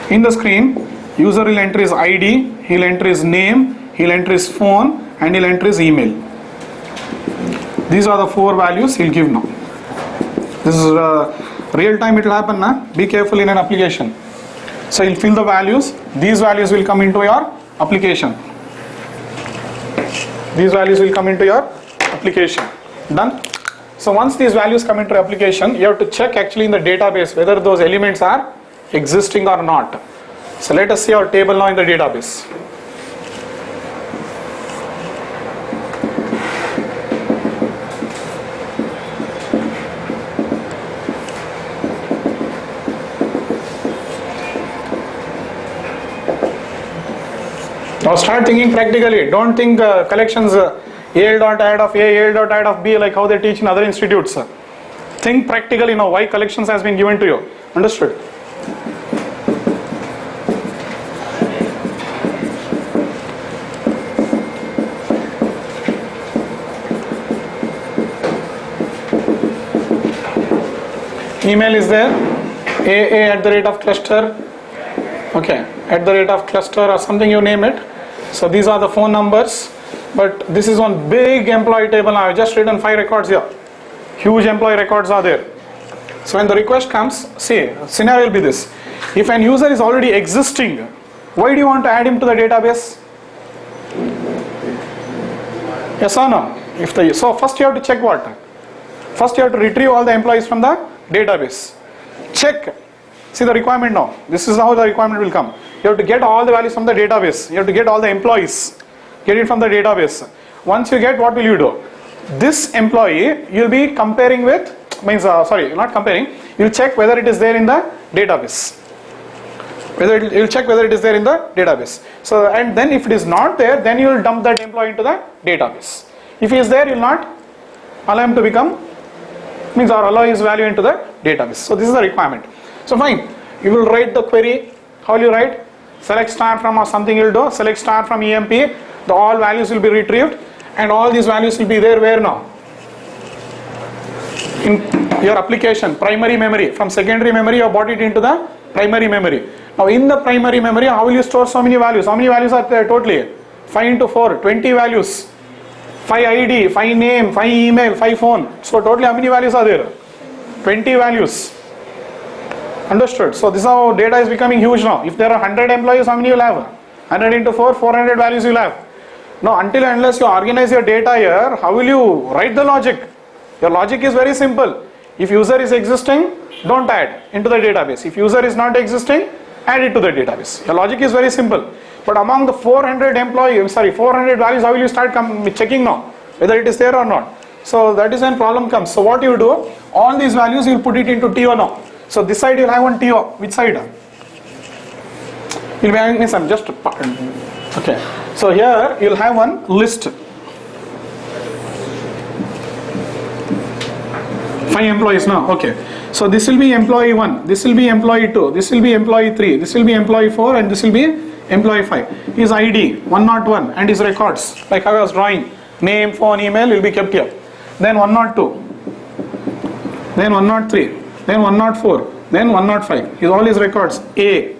In the screen, user will enter his ID, he'll enter his name, he'll enter his phone, and he'll enter his email. These are the 4 values he'll give now. This is real time, it will happen now. Be careful in an application. So he'll fill the values. These values will come into your application. These values will come into your application. Done? So once these values come into your application, you have to check actually in the database whether those elements are existing or not. So let us see our table now in the database. Now start thinking practically. Don't think collections AL dot add of A, AL dot add of B like how they teach in other institutes. Think practically now why collections has been given to you. Understood? Email is there, AA at the rate of cluster, okay, at the rate of cluster or something you name it. So these are the phone numbers, but this is one big employee table now. I just written 5 records here. Huge employee records are there. So when the request comes, see, scenario will be this. If an user is already existing, why do you want to add him to the database? Yes or no? So first you have to check what? First you have to retrieve all the employees from the database. Check. See the requirement now. This is how the requirement will come. You have to get all the values from the database. You have to get all the employees. Get it from the database. Once you get, what will you do? This employee you'll be comparing with, not comparing, you'll check whether it is there in the database. You'll check whether it is there in the database. So, and then if it is not there, then you will dump that employee into the database. If he is there, you will not allow him to become, or allow his value into the database. So this is the requirement. So fine, you will write the query. How will you write? Select star from or something you will do. Select star from EMP. The all values will be retrieved, and all these values will be there where now? In your application, primary memory. From secondary memory you have brought it into the primary memory. Now in the primary memory, how will you store so many values? How many values are there totally? 5 into 4, 20 values. 5 ID, 5 name, 5 email, 5 phone. So totally how many values are there? 20 values. Understood? So this is how data is becoming huge now. If there are 100 employees, how many you will have? 100 into 4, 400 values you will have. Now until and unless you organize your data here, how will you write the logic? Your logic is very simple. If user is existing, don't add into the database. If user is not existing, add it to the database. Your logic is very simple. But among the 400 values, how will you start checking now whether it is there or not? So that is when problem comes. So what you do, all these values you will put it into TO now. So this side you will have one TO. Which side? You will be having some just okay. So here you will have one list. 5 employees now. Okay. So this will be employee 1, this will be employee 2, this will be employee 3, this will be employee 4, and this will be employee 5. His ID 101 and his records, like I was drawing, name, phone, email will be kept here. Then 102, then 103, then 104, then 105. Is all his records, A,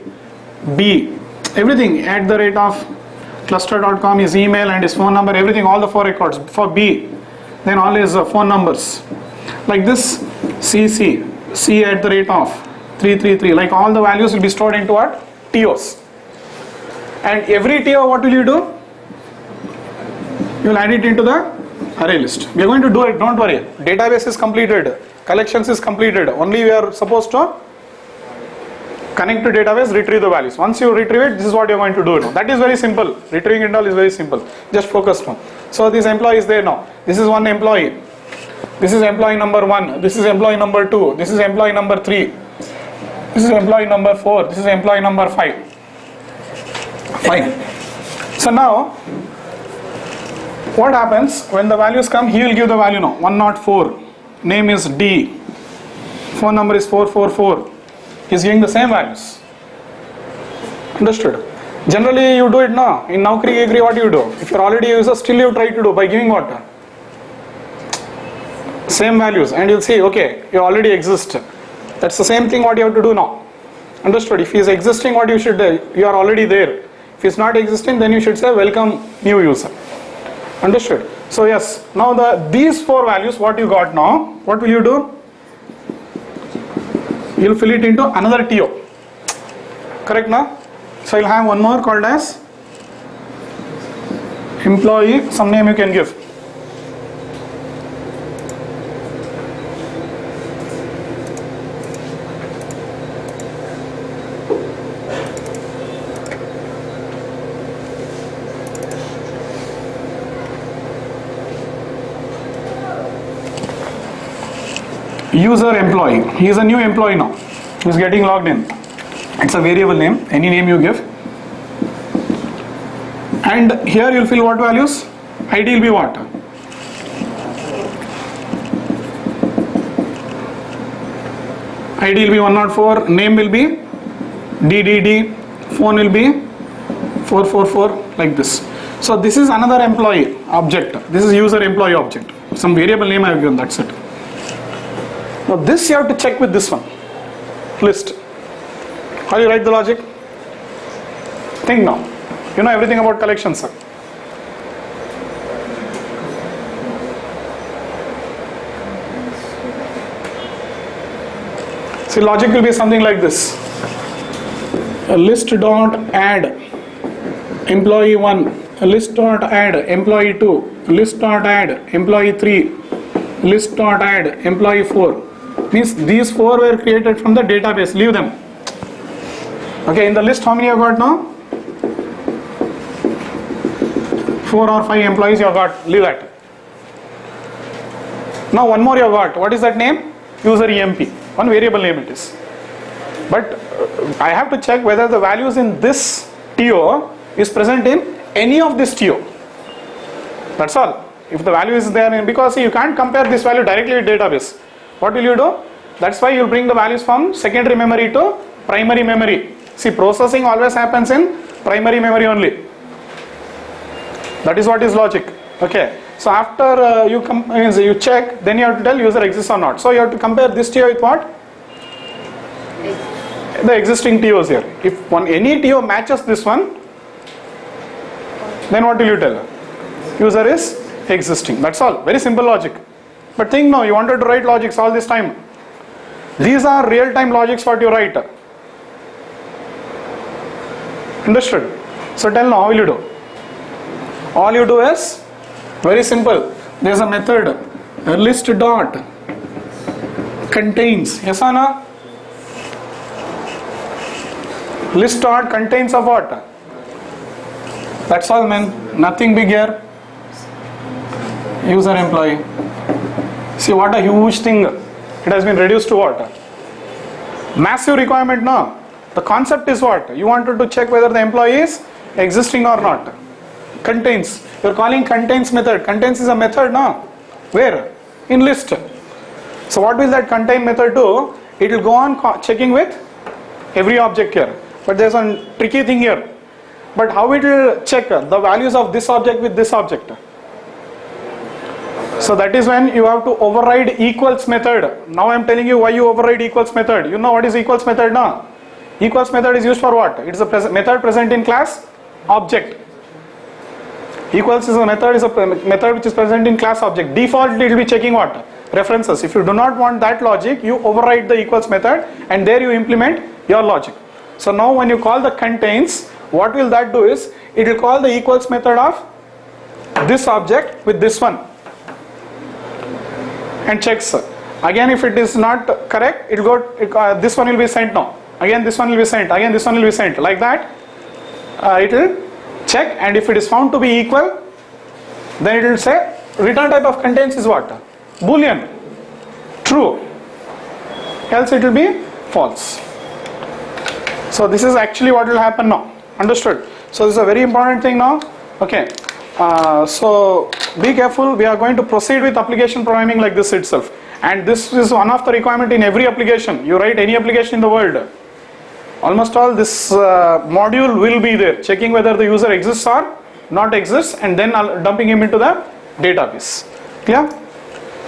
B, everything at the rate of cluster.com, his email and his phone number, everything, all the 4 records. For B, then all his phone numbers. Like this, CC, C at the rate of 333, like all the values will be stored into what? TOs. And every TO, what will you do? You will add it into the array list. We are going to do it, don't worry. Database is completed, collections is completed. Only we are supposed to connect to database, retrieve the values. Once you retrieve it, this is what you are going to do now. That is very simple. Retrieving it all is very simple. Just focus now. So this employee is there now. This is one employee. This is employee number 1, this is employee number 2, this is employee number 3, this is employee number 4, this is employee number 5. Fine. So now, what happens when the values come? He will give the value now. 104, name is D, phone number is 444. He is giving the same values. Understood? Generally you do it now. In Naukri Agree, what you do? If you are already a user, still you try to do by giving what? Same values, and you'll see, okay, you already exist. That's the same thing what you have to do now. Understood? If he is existing, what you should do? You are already there. If he is not existing, then you should say welcome new user. Understood? So yes, now these 4 values what you got now, what will you do? You will fill it into another TO. Correct now? So you'll have one more called as employee, some name you can give. User employee. He is a new employee now. He is getting logged in. It's a variable name, any name you give. And here you will fill what values? ID will be what? ID will be 104, name will be DDD, phone will be 444, like this. So this is another employee object. This is user employee object. Some variable name I have given, that's it. Now this you have to check with this one, list. How you write the logic? Think now. You know everything about collections, sir. See, logic will be something like this. A list dot add employee 1, a list dot add employee 2, list dot add employee 3, list dot add employee 4. Means these 4 were created from the database. Leave them. Okay, in the list how many you got now? 4 or 5 employees you got. Leave that. Now one more you got. What is that name? User EMP. One variable name it is. But I have to check whether the values in this TO is present in any of this TO. That's all. If the value is there, because you can't compare this value directly with database. What will you do? That's why you bring the values from secondary memory to primary memory. See, processing always happens in primary memory only. That is what is logic. Okay. So after you check, then you have to tell user exists or not. So you have to compare this TO with what? The existing TOs here. If any TO matches this one, then what will you tell? User is existing. That's all. Very simple logic. But think now, you wanted to write logics all this time. These are real-time logics what you write. Understood? So tell now, how will you do? All you do is very simple. There is a method, list dot contains. Yes or no? List dot contains of what? That's all, man. Nothing big here. User employee. See what a huge thing. It has been reduced to what? Massive requirement now. The concept is what? You wanted to check whether the employee is existing or not. Contains. You are calling contains method. Contains is a method now. Where? In list. So what will that contain method do? It will go on checking with every object here. But there is one tricky thing here. But how it will check the values of this object with this object? So that is when you have to override equals method. Now I am telling you why you override equals method. You know what is equals method now? Equals method is used for what? It is a method present in class object. Equals is a method which is present in class object. Defaultly it will be checking what? References. If you do not want that logic, you override the equals method and there you implement your logic. So now when you call the contains, what will that do is, it will call the equals method of this object with this one and checks. Again if it is not correct, it will go, this one will be sent now. Again this one will be sent, again this one will be sent. Like that, it will check, and if it is found to be equal, then it will say return type of contains is what? Boolean, true, else it will be false. So this is actually what will happen now. Understood? So this is a very important thing now. Okay. So be careful. We are going to proceed with application programming like this itself. And this is one of the requirement in every application. You write any application in the world, almost all this module will be there, checking whether the user exists or not exists, and then dumping him into the database. Clear?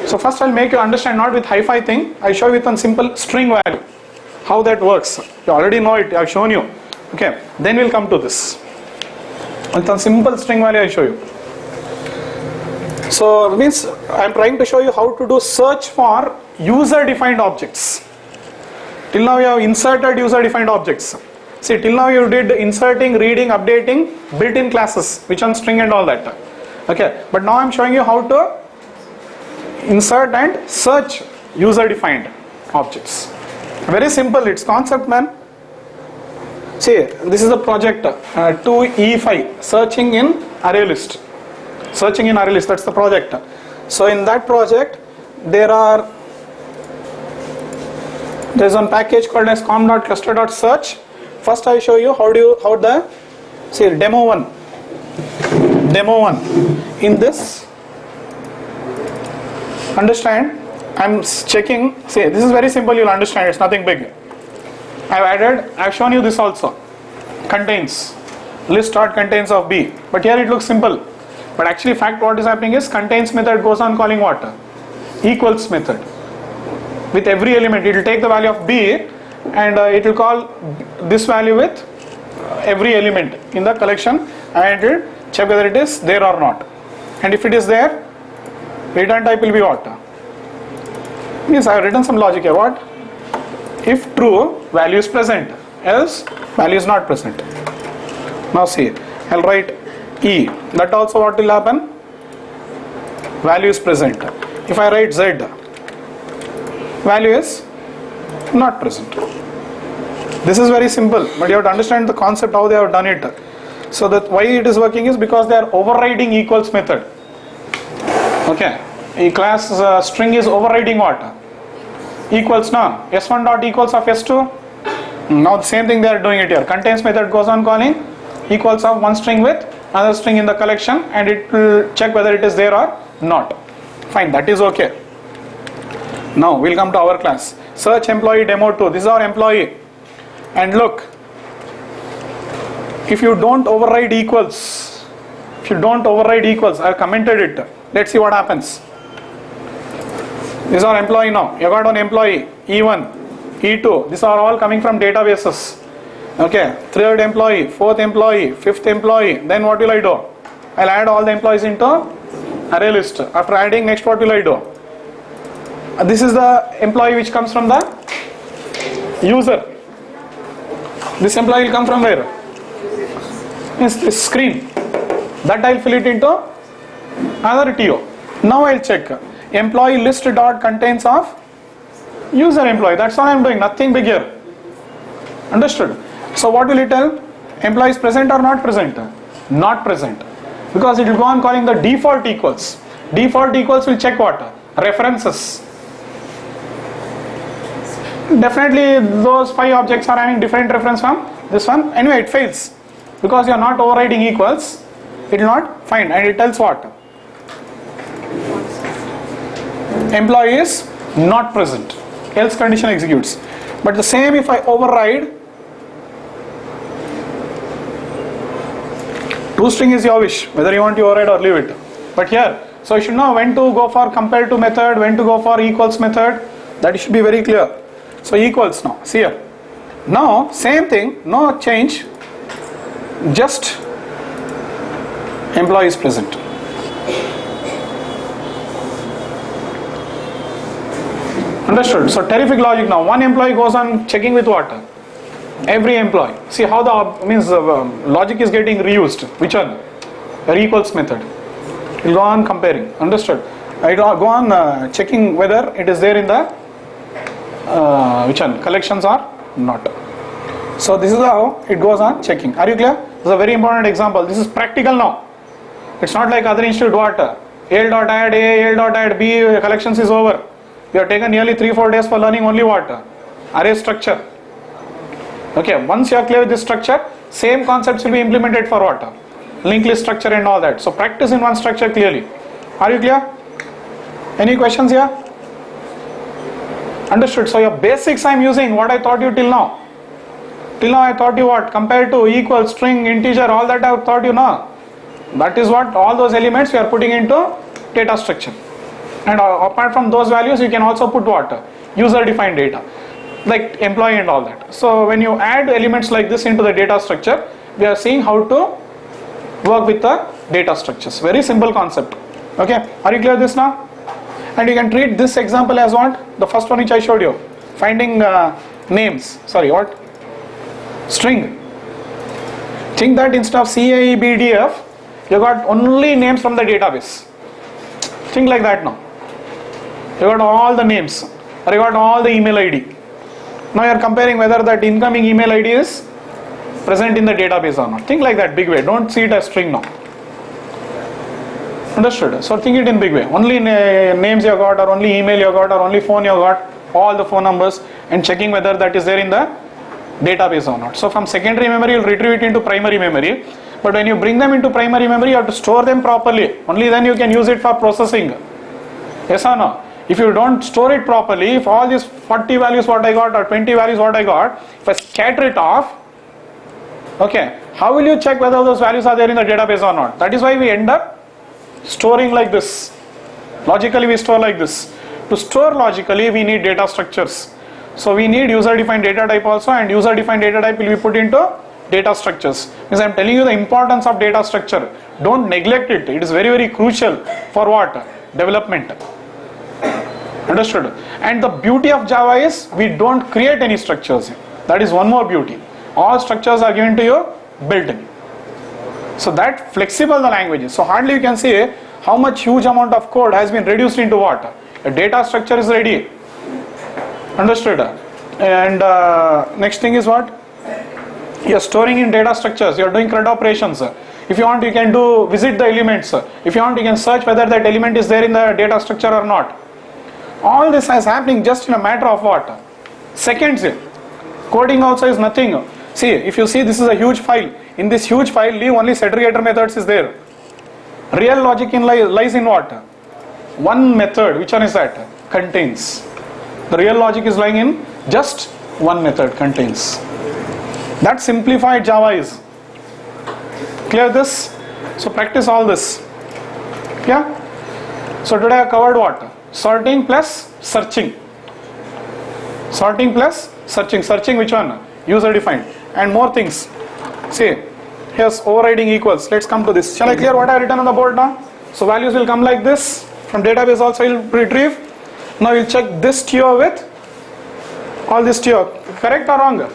So first I'll make you understand, not with hi-fi thing, I'll show you with a simple string value, how that works. You already know it, I've shown you. Okay, then we'll come to this. With a simple string value I'll show you. So means I'm trying to show you how to do search for user-defined objects. Till now you have inserted user-defined objects. See, till now you did inserting, reading, updating, built-in classes, which on string and all that. Okay, but now I'm showing you how to insert and search user-defined objects. Very simple, it's concept, man. See, this is the project 2E5, searching in ArrayList. Searching in ArrayList, that's the project. So in that project, there's one package called as com.cluster.search. First I show you demo one. In this, understand, I'm checking, see, this is very simple, you'll understand, it's nothing big. I've shown you this also. Contains, list.contains of B. But here it looks simple. But actually fact what is happening is contains method goes on calling what? Equals method. With every element, it will take the value of B and it will call this value with every element in the collection and it will check whether it is there or not. And if it is there, return type will be what? Means I have written some logic here. What? If true, value is present. Else, value is not present. Now see, I'll write E. That also what will happen? Value is present. If I write Z, value is not present. This is very simple, but you have to understand the concept how they have done it. So that why it is working is because they are overriding equals method. Okay, a class string is overriding what? Equals now. S1 dot equals of S2. Now the same thing they are doing it here. Contains method goes on calling equals of one string with another string in the collection and it will check whether it is there or not. Fine, that is okay. Now we'll come to our class. Search employee demo 2. This is our employee. And look, if you don't override equals, I've commented it. Let's see what happens. This is our employee now. You got one employee, E1, E2. These are all coming from databases. Okay, third employee, fourth employee, fifth employee. Then what will I do? I'll add all the employees into ArrayList. After adding, next what will I do? This is the employee which comes from the user. This employee will come from where? Yes, this screen. That I'll fill it into another TO. Now I'll check. Employee list dot contains of user employee. That's all I'm doing. Nothing big here. Understood? So what will it tell? Employee is present or not present? Not present. Because it will go on calling the default equals. Default equals will check what? References. Definitely those 5 objects are having different reference from this one. Anyway, it fails. Because you are not overriding equals, it will not find. And it tells what? Employee is not present. Else condition executes. But the same if I override, toString is your wish, whether you want to override or leave it. But here, so you should know when to go for compare to method, when to go for equals method. That should be very clear. So equals now, see here. Now same thing, no change, just employee is present. Understood? So terrific logic now. One employee goes on checking with what? Every employee. See how the logic is getting reused. Which one? The equals method. It will go on comparing. Understood? It will go on checking whether it is there in the which one? Collections or not. So this is how it goes on checking. Are you clear? This is a very important example. This is practical now. It's not like other institute what? L.add A, L.add B, collections is over. You have taken nearly 3-4 days for learning only what? Array structure. Okay, once you are clear with this structure, same concepts will be implemented for what? Linked list structure and all that. So practice in one structure clearly. Are you clear? Any questions here? Understood. So your basics I am using what I taught you till now. Till now I taught you what? Compare to, equal, string, integer, all that I have taught you now. That is what all those elements we are putting into data structure. And apart from those values, you can also put what? User defined data, like employee and all that. So when you add elements like this into the data structure, we are seeing how to work with the data structures. Very simple concept. Okay, are you clear this now? And you can treat this example as what? The first one which I showed you. Finding names. Sorry, what? String. Think that instead of CAEBDF, you got only names from the database. Think like that now. You got all the names, or you got all the email ID. Now you are comparing whether that incoming email ID is present in the database or not. Think like that, big way. Don't see it as string now. Understood? So think it in big way. Only names you got, or only email you got, or only phone you got, all the phone numbers, and checking whether that is there in the database or not. So from secondary memory you'll retrieve it into primary memory, but when you bring them into primary memory you have to store them properly. Only then you can use it for processing. Yes or no? If you don't store it properly, if all these 40 values what I got or 20 values what I got, if I scatter it off, okay, how will you check whether those values are there in the database or not? That is why we end up storing like this. Logically we store like this. To store logically we need data structures. So we need user defined data type also, and user defined data type will be put into data structures. Means I am telling you the importance of data structure. Don't neglect it. It is very, very crucial for what? Development. Understood? And the beauty of Java is we don't create any structures. That is one more beauty. All structures are given to you built in. So that flexible the language is. So hardly you can see how much huge amount of code has been reduced into what? A data structure is ready. Understood? And next thing is what? You are storing in data structures. You are doing CRUD operations. If you want, you can do visit the elements. If you want, you can search whether that element is there in the data structure or not. All this is happening just in a matter of what? Seconds. Coding also is nothing. See, if you see this is a huge file. In this huge file, leave only segregator methods is there. Real logic lies in what? One method. Which one is that? Contains. The real logic is lying in just one method, contains. That simplified Java is. Clear this? So practice all this. Yeah? So today I covered what? Sorting plus searching. Sorting plus searching. Searching which one? User defined. And more things. See, here's overriding equals. Let's come to this. Shall I clear what I have written on the board now? So values will come like this. From database also will retrieve. Now we'll check this TO with all this TO. Correct or wrong?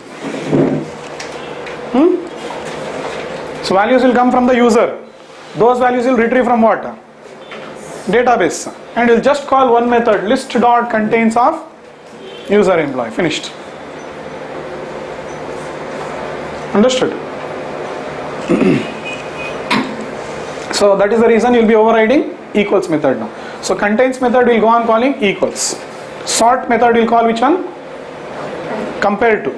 So values will come from the user. Those values will retrieve from what? Database. And you'll just call one method, list dot contains of user employee. Finished. Understood? So that is the reason you'll be overriding equals method now. So contains method will go on calling equals. Sort method will call which one? Compare to.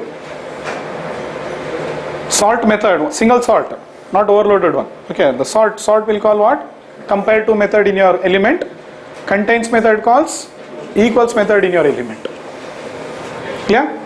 Sort method, single sort, not overloaded one. Okay, the sort will call what? Compare to method in your element. Contains method calls equals method in your element. Yeah?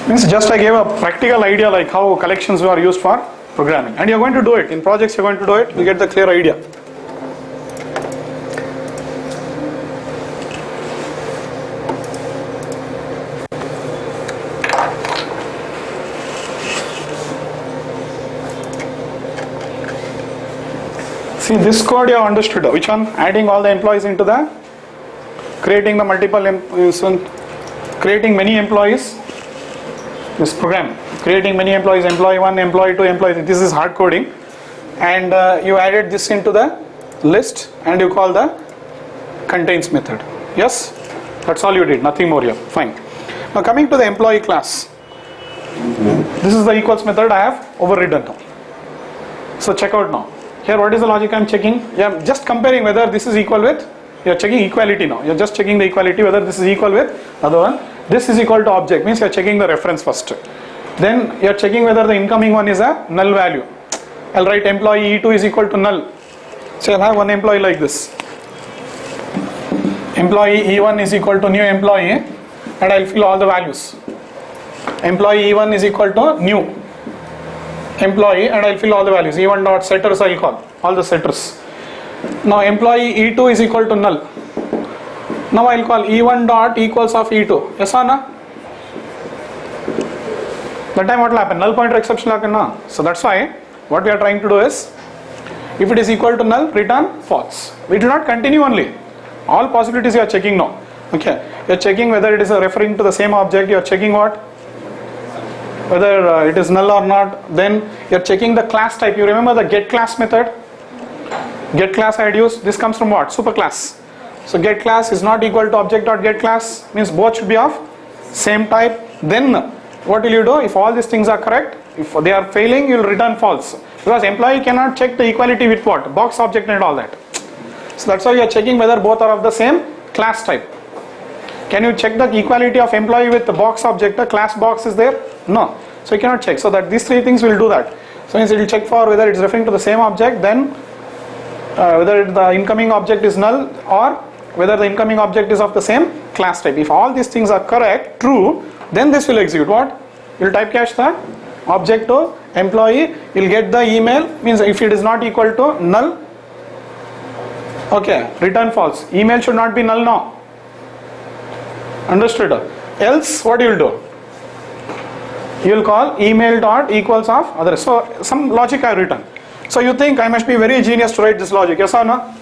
Means just I gave a practical idea like how collections are used for programming, and you're going to do it in projects. You're going to do it. You get the clear idea. See, this code you have understood. Which one? Adding all the employees into the, creating the multiple, creating many employees. This program, creating many employees, employee 1, employee 2, employee 3. This is hard coding, and you added this into the list and you call the contains method. Yes, that's all you did, nothing more here. Fine. Now coming to the employee class, this is the equals method I have overridden now. So check out now. Here what is the logic I am checking? Yeah, I'm just comparing whether this is equal with, you are checking equality now. You are just checking the equality whether this is equal with other one. This is equal to object means you are checking the reference first. Then you are checking whether the incoming one is a null value. I'll write employee E2 is equal to null. So I'll have one employee like this. Employee E1 is equal to new employee, and I'll fill all the values. Employee E1 is equal to new employee, and I'll fill all the values. E1 dot setters I'll call all the setters. Now employee E2 is equal to null. Now I'll call E1 dot equals of E2. Yes or no? That time what will happen? Null pointer exception will happen now. So that's why what we are trying to do is, if it is equal to null, return false. We do not continue only. All possibilities you are checking now. Okay, you are checking whether it is referring to the same object. You are checking what? Whether it is null or not. Then you are checking the class type. You remember the get class method? Get class I had used. This comes from what? Superclass. So get class is not equal to object dot get class, means both should be of same type. Then what will you do? If all these things are correct, if they are failing, you will return false, because employee cannot check the equality with what? Box object and all that. So that's why you are checking whether both are of the same class type. Can you check the equality of employee with the box object? The class box is there? No. So you cannot check. So that these three things will do that. So means it will check for whether it is referring to the same object, then whether the incoming object is null, or whether the incoming object is of the same class type. If all these things are correct, true, then this will execute what? You will typecache the object to employee, you will get the email, means if it is not equal to null, okay, return false. Email should not be null now. Understood? Else what you will do? You will call email dot equals of other. So some logic I have written. So you think I must be very genius to write this logic, yes or no?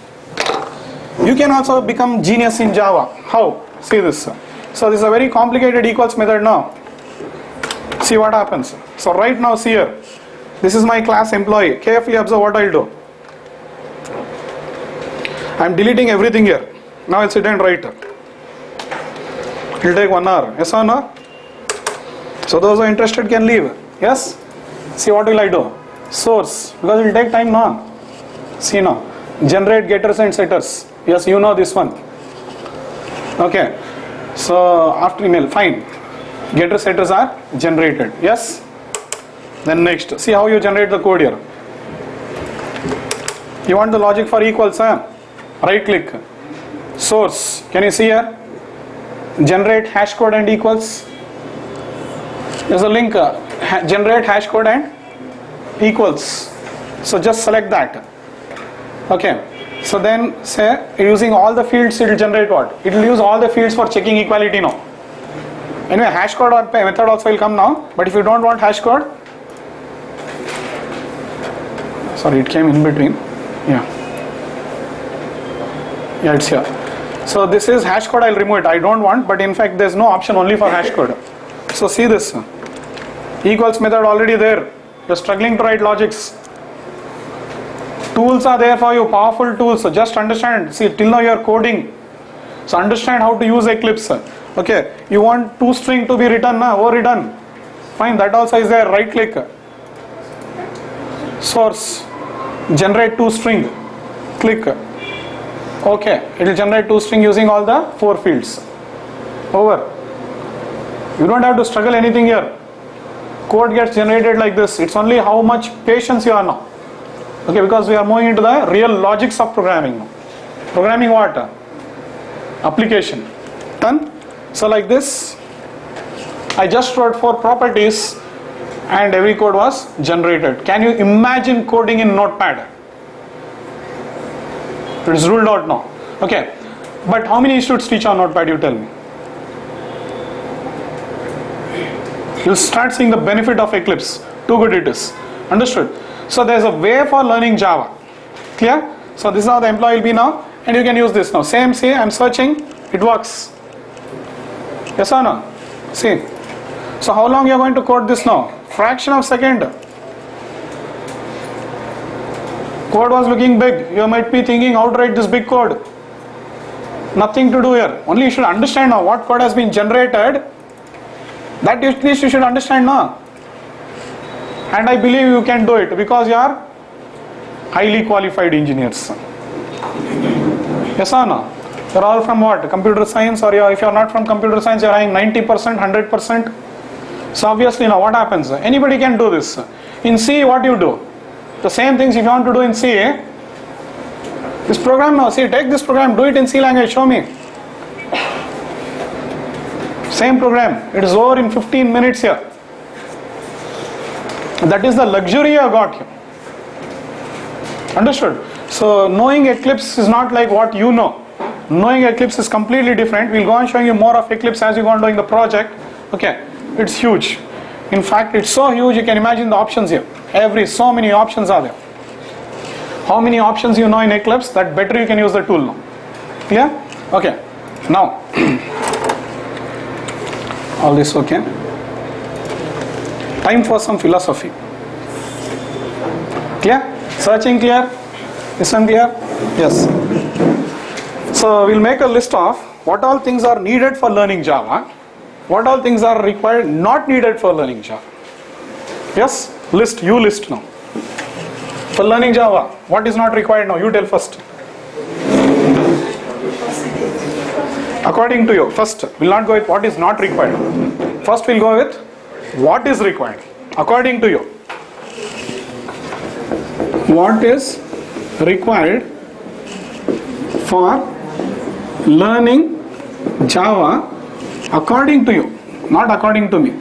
You can also become genius in Java. How? See this. So this is a very complicated equals method now. See what happens. So right now see here. This is my class employee. Carefully observe what I will do. I am deleting everything here. Now I'll sit and write. It will take 1 hour. Yes or no? So those who are interested can leave. Yes? See what will I do? Source. Because it will take time now. See now. Generate getters and setters. Yes, you know this one. Okay. So after email, fine. Getter setters are generated. Yes? Then next. See how you generate the code here. You want the logic for equals, huh? Right click. Source. Can you see here? Generate hash code and equals. There's a link. Generate hash code and equals. So just select that. Okay. So then say using all the fields it will generate what? It will use all the fields for checking equality now. Anyway, hash code or method also will come now. But if you don't want hash code, sorry, it came in between. Yeah, it's here. So this is hash code. I'll remove it. I don't want, but in fact there's no option only for hash code. So see this equals method already there. You're struggling to write logics. Tools are there for you, powerful tools. So just understand. See, till now you are coding. So understand how to use Eclipse. Okay, you want toString to be written, overridden. Fine, that also is there. Right click. Source. Generate toString. Click. Okay, it will generate toString using all the 4 fields. Over. You don't have to struggle anything here. Code gets generated like this. It's only how much patience you are now. Okay, because we are moving into the real logics of programming now. Programming what? Application. Done? So like this, I just wrote 4 properties and every code was generated. Can you imagine coding in Notepad? It is ruled out now. Okay, but how many institutes teach on Notepad, you tell me? You'll start seeing the benefit of Eclipse. Too good it is. Understood? So there's a way for learning Java. Clear? So this is how the employee will be now, and you can use this now. Same, see, I'm searching, it works. Yes or no? See. So how long you are going to code this now? Fraction of second. Code was looking big. You might be thinking how to write this big code. Nothing to do here. Only you should understand now what code has been generated. That at least you should understand now. And I believe you can do it because you are highly qualified engineers. Yes or no? You're all from what? Computer science, or if you're not from computer science, you're having 90%, 100%. So obviously now what happens? Anybody can do this. In C, what do you do? The same things if you want to do in C. This program now, see, take this program, do it in C language, show me. Same program, it is over in 15 minutes here. That is the luxury you have got here. Understood? So knowing Eclipse is not like what you know. Knowing Eclipse is completely different. We'll go on showing you more of Eclipse as you go on doing the project. Okay, it's huge. In fact, it's so huge you can imagine the options here. So many options are there. How many options you know in Eclipse, that better you can use the tool now. Clear? Okay. Now, all this okay. Time for some philosophy. Clear? Searching clear? Listen clear? Yes. So we'll make a list of what all things are needed for learning Java, what all things are required, not needed for learning Java. Yes? List, you list now. For learning Java, what is not required now? You tell first. According to you, first, we'll not go with what is not required. First we'll go with what is required. According to you. What is required for learning Java according to you, not according to me.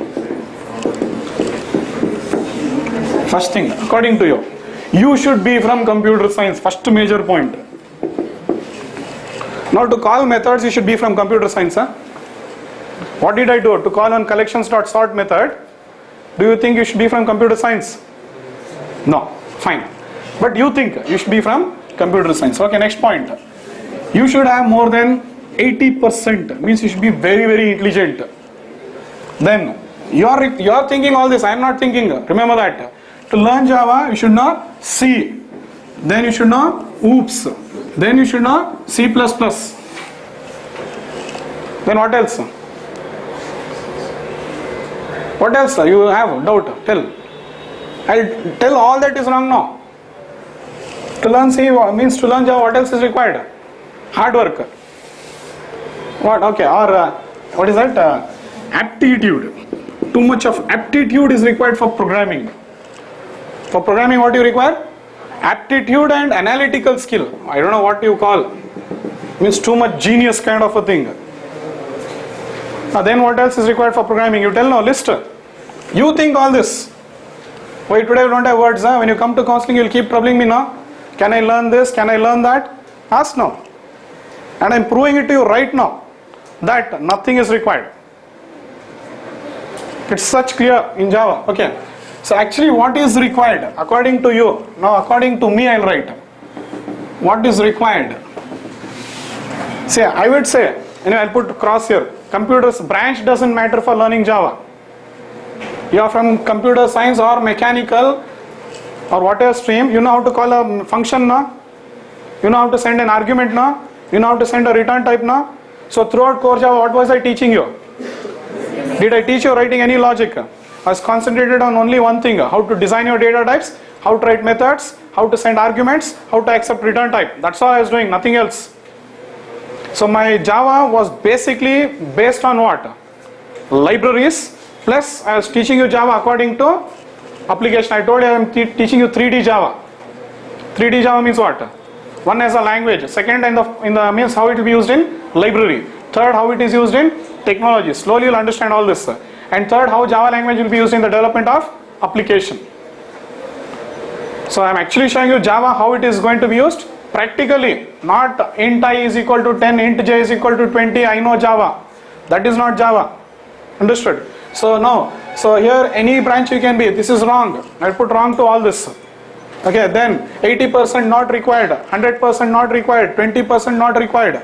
First thing, according to you. You should be from computer science, first major point. Now to call methods, you should be from computer science. Huh? What did I do? To call on collections.sort method, do you think you should be from computer science? No, fine. But you think you should be from computer science. Okay, next point. You should have more than 80%, means you should be very, very intelligent. Then, you are thinking all this, I am not thinking. Remember that. To learn Java, you should know C. Then you should know OOPS. Then you should know C++. Then what else? What else? You have doubt? Tell. I'll tell all that is wrong now. To learn C means to learn Java, what else is required? Hard work. What? Okay. Or what is that? Aptitude. Too much of aptitude is required for programming. For programming, what do you require? Aptitude and analytical skill. I don't know what you call. Means too much genius kind of a thing. Now then what else is required for programming? You tell no, list. You think all this. Why today we don't have words? Huh? When you come to counseling, you'll keep troubling me now. Can I learn this? Can I learn that? Ask now. And I'm proving it to you right now that nothing is required. It's such clear in Java. Okay. So actually what is required according to you? Now according to me I'll write. What is required? See, I would say, I'll put cross here. Computers branch doesn't matter for learning Java. You are from computer science or mechanical or whatever stream, you know how to call a function now? You know how to send an argument now? You know how to send a return type now? So throughout core Java, what was I teaching you? Did I teach you writing any logic? I was concentrated on only one thing, how to design your data types, how to write methods, how to send arguments, how to accept return type. That's all I was doing, nothing else. So my Java was basically based on what? Libraries, plus I was teaching you Java according to application. I told you I am teaching you 3D Java. 3D Java means what? One as a language, second in the means how it will be used in library, third how it is used in technology. Slowly you'll understand all this. And third, how Java language will be used in the development of application. So I am actually showing you Java, how it is going to be used practically. Not int I is equal to 10, int j is equal to 20, I know Java. That is not Java. Understood? So now, so here any branch you can be, this is wrong. I will put wrong to all this. Okay, then 80% not required, 100% not required, 20% not required.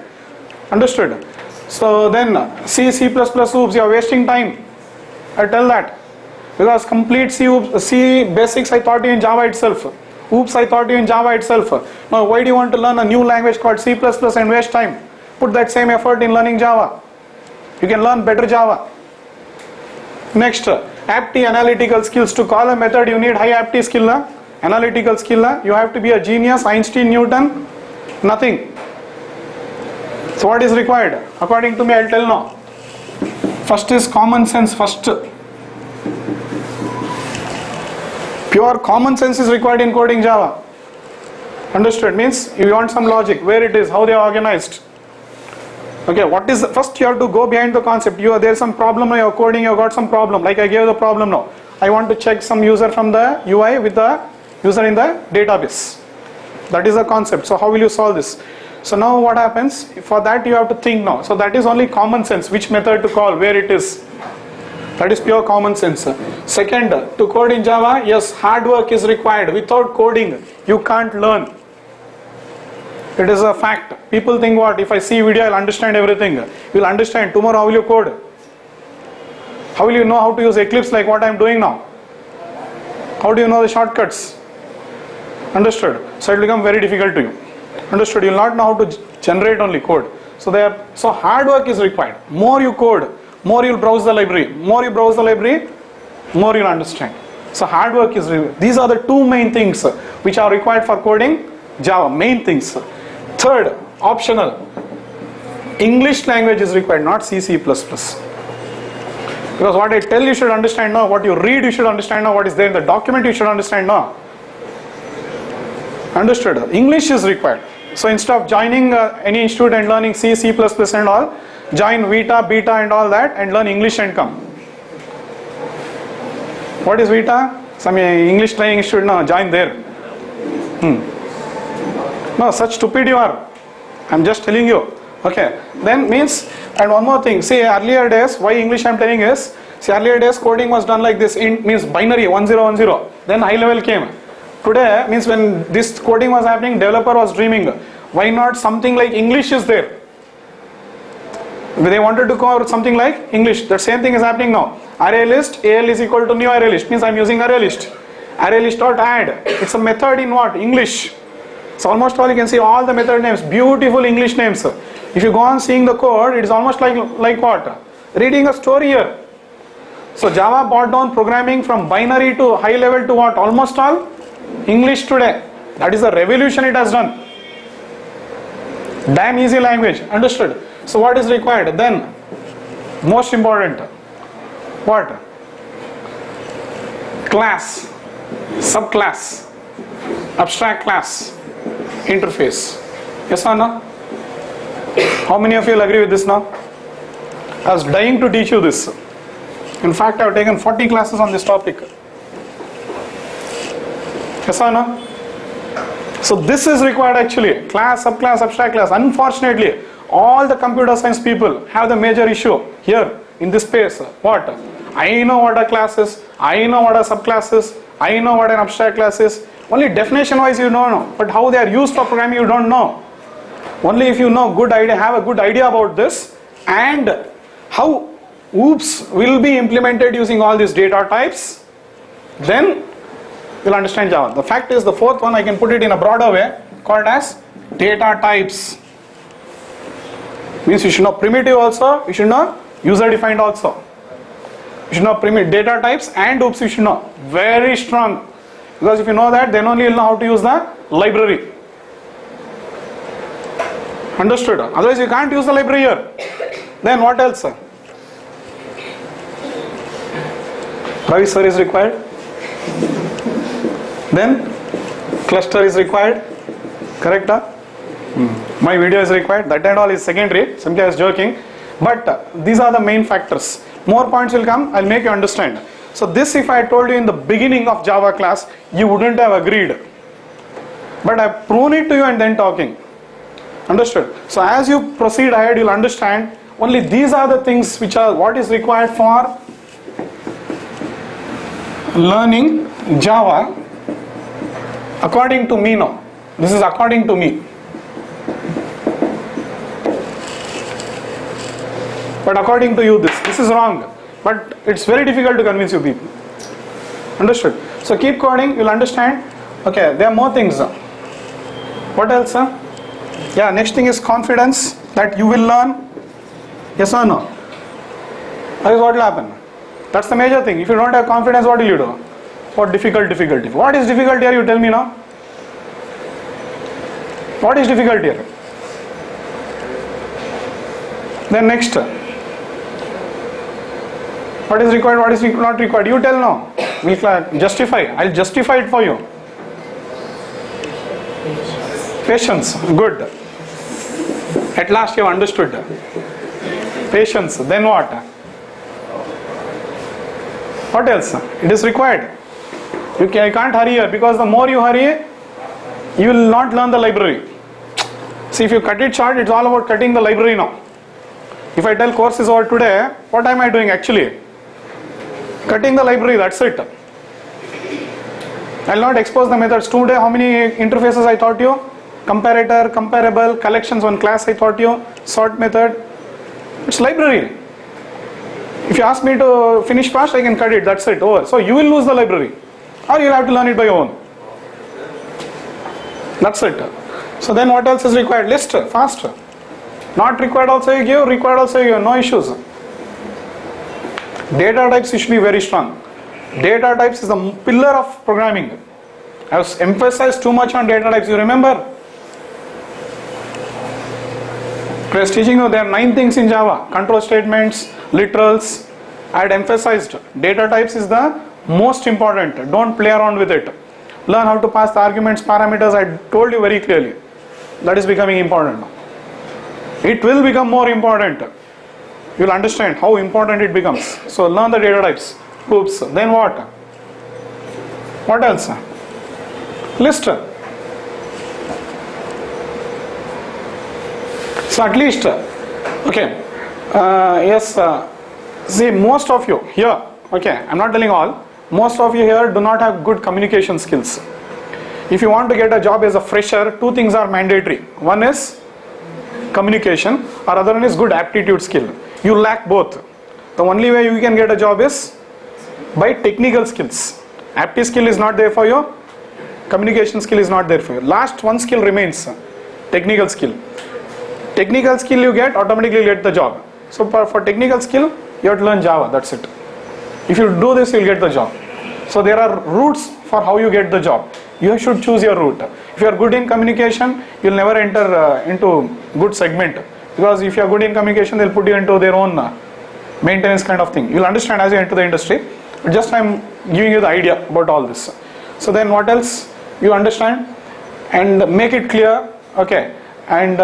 Understood? So then C, C++, oops, you are wasting time. I tell that because complete C basics I taught you in Java itself. Oops, I taught you in Java itself. Now why do you want to learn a new language called C++ and waste time? Put that same effort in learning Java. You can learn better Java. Next, apti analytical skills. To call a method you need high apti skill, analytical skill. You have to be a genius, Einstein, Newton, nothing. So what is required? According to me, I'll tell now. First is common sense first. Pure common sense is required in coding Java. Understood? Means you want some logic, where it is, how they are organized. Okay, what is the, first you have to go behind the concept. There's some problem, you're coding, you got some problem. Like I gave the problem now. I want to check some user from the UI with the user in the database. That is the concept. So how will you solve this? So now what happens? For that you have to think now. So that is only common sense. Which method to call, where it is. That is pure common sense. Second, to code in Java, yes, hard work is required. Without coding, you can't learn. It is a fact. People think what? If I see video, I'll understand everything. You'll understand. Tomorrow, how will you code? How will you know how to use Eclipse like what I'm doing now? How do you know the shortcuts? Understood? So it will become very difficult to you. Understood? You will not know how to generate only code. So hard work is required. More you code, more you'll browse the library. More you browse the library, more you'll understand. So hard work is required. These are the two main things which are required for coding Java. Main things. Third, optional. English language is required, not C, C++. Because what I tell you should understand now, what you read you should understand now, what is there in the document you should understand now. Understood? English is required. So instead of joining any institute and learning C, C++ and all, join Vita, Beta and all that and learn English and come. What is Vita? Some English training institute, no, join there. No, such stupid you are. I'm just telling you. Okay. Then means, and one more thing. See, earlier days, why English I'm telling is, see, earlier days coding was done like this, means binary 1010. Then high level came. Today means when this coding was happening, developer was dreaming, why not something like English is there? They wanted to code something like English. The same thing is happening now. ArrayList, AL is equal to new ArrayList, means I'm using ArrayList. ArrayList.add, it's a method in what? English. So almost all you can see all the method names, beautiful English names. If you go on seeing the code, it is almost like what? Reading a story here. So Java brought down programming from binary to high level to what? Almost all English today. That is the revolution it has done. Damn easy language. Understood? So what is required? Then, most important, what? Class, subclass, abstract class, interface. Yes or no? How many of you will agree with this now? I was dying to teach you this. In fact, I have taken 40 classes on this topic. Yes or no? So this is required actually. Class, subclass, abstract class. Unfortunately, all the computer science people have the major issue here in this space. What? I know what a class is. I know what a subclass is. I know what an abstract class is. Only definition wise you don't know. But how they are used for programming you don't know. Only if you know good idea, have a good idea about this and how OOPS will be implemented using all these data types, then you'll understand Java. The fact is the fourth one I can put it in a broader way called as data types. Means you should know primitive also, you should know user defined also. You should know primitive data types and OOPS you should know. Very strong. Because if you know that, then only you'll know how to use the library. Understood? Otherwise you can't use the library here. Then what else? Ravi sir is required. Then cluster is required. Correct? My video is required. That and all is secondary. Simply I was joking. But these are the main factors. More points will come. I'll make you understand. So this, if I told you in the beginning of Java class, you wouldn't have agreed. But I've proven it to you and then talking. Understood? So as you proceed ahead, you'll understand only these are the things which are what is required for learning Java according to me now. This is according to me. But according to you, this is wrong. But it's very difficult to convince you people. Understood? So keep coding, you'll understand. Okay, there are more things. What else? Yeah, next thing is confidence that you will learn. Yes or no? That is what will happen. That's the major thing. If you don't have confidence, what will you do? What difficulty? What is difficult here? You tell me now. What is difficult here? Then next, what is required, what is not required? You tell now. We'll justify. I'll justify it for you. Patience, good. At last you have understood. Patience, then what? What else? It is required. You can't hurry here, because the more you hurry, you will not learn the library. See, if you cut it short, it's all about cutting the library now. If I tell course is over today, what am I doing actually? Cutting the library, that's it. I will not expose the methods. Today, how many interfaces I taught you? Comparator, comparable, collections, one class I taught you, sort method. It's library. If you ask me to finish fast, I can cut it, that's it, over. So you will lose the library, or you will have to learn it by your own. That's it. So then what else is required? List, fast. Not required also you give, required also you give, no issues. Data types, you should be very strong. Data types is the pillar of programming. I have emphasized too much on data types, you remember? I was teaching you there are 9 things in Java. Control statements, literals. I had emphasized data types is the most important. Don't play around with it. Learn how to pass the arguments, parameters. I told you very clearly. That is becoming important now. It will become more important. You will understand how important it becomes. So learn the data types. Oops. Then what? What else? List. So at least, okay, yes, see, most of you here, okay, I'm not telling all, most of you here do not have good communication skills. If you want to get a job as a fresher, 2 things are mandatory. One is communication, or other one is good aptitude skill. You lack both. The only way you can get a job is by technical skills. Aptitude skill is not there for you, communication skill is not there for you. Last one skill remains, technical skill. Technical skill you get, automatically get the job. So for technical skill, you have to learn Java, that's it. If you do this, you will get the job. So there are routes for how you get the job. You should choose your route. If you are good in communication, you will never enter into good segment. Because if you are good in communication, they will put you into their own maintenance kind of thing. You will understand as you enter the industry. But just I am giving you the idea about all this. So then what else? You understand and make it clear. Okay. And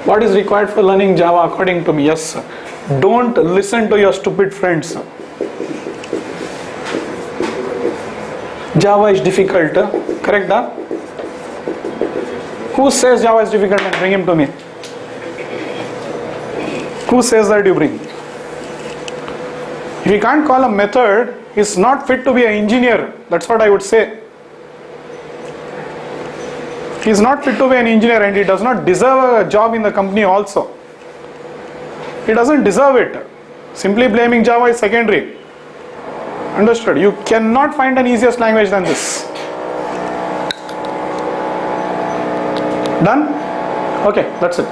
what is required for learning Java according to me? Yes. Don't listen to your stupid friends. Java is difficult. Correct? Who says Java is difficult and bring him to me? Who says that you bring? If you can't call a method, he's not fit to be an engineer. That's what I would say. He's not fit to be an engineer, and he does not deserve a job in the company also. He doesn't deserve it. Simply blaming Java is secondary. Understood? You cannot find an easiest language than this. Done? Okay, that's it.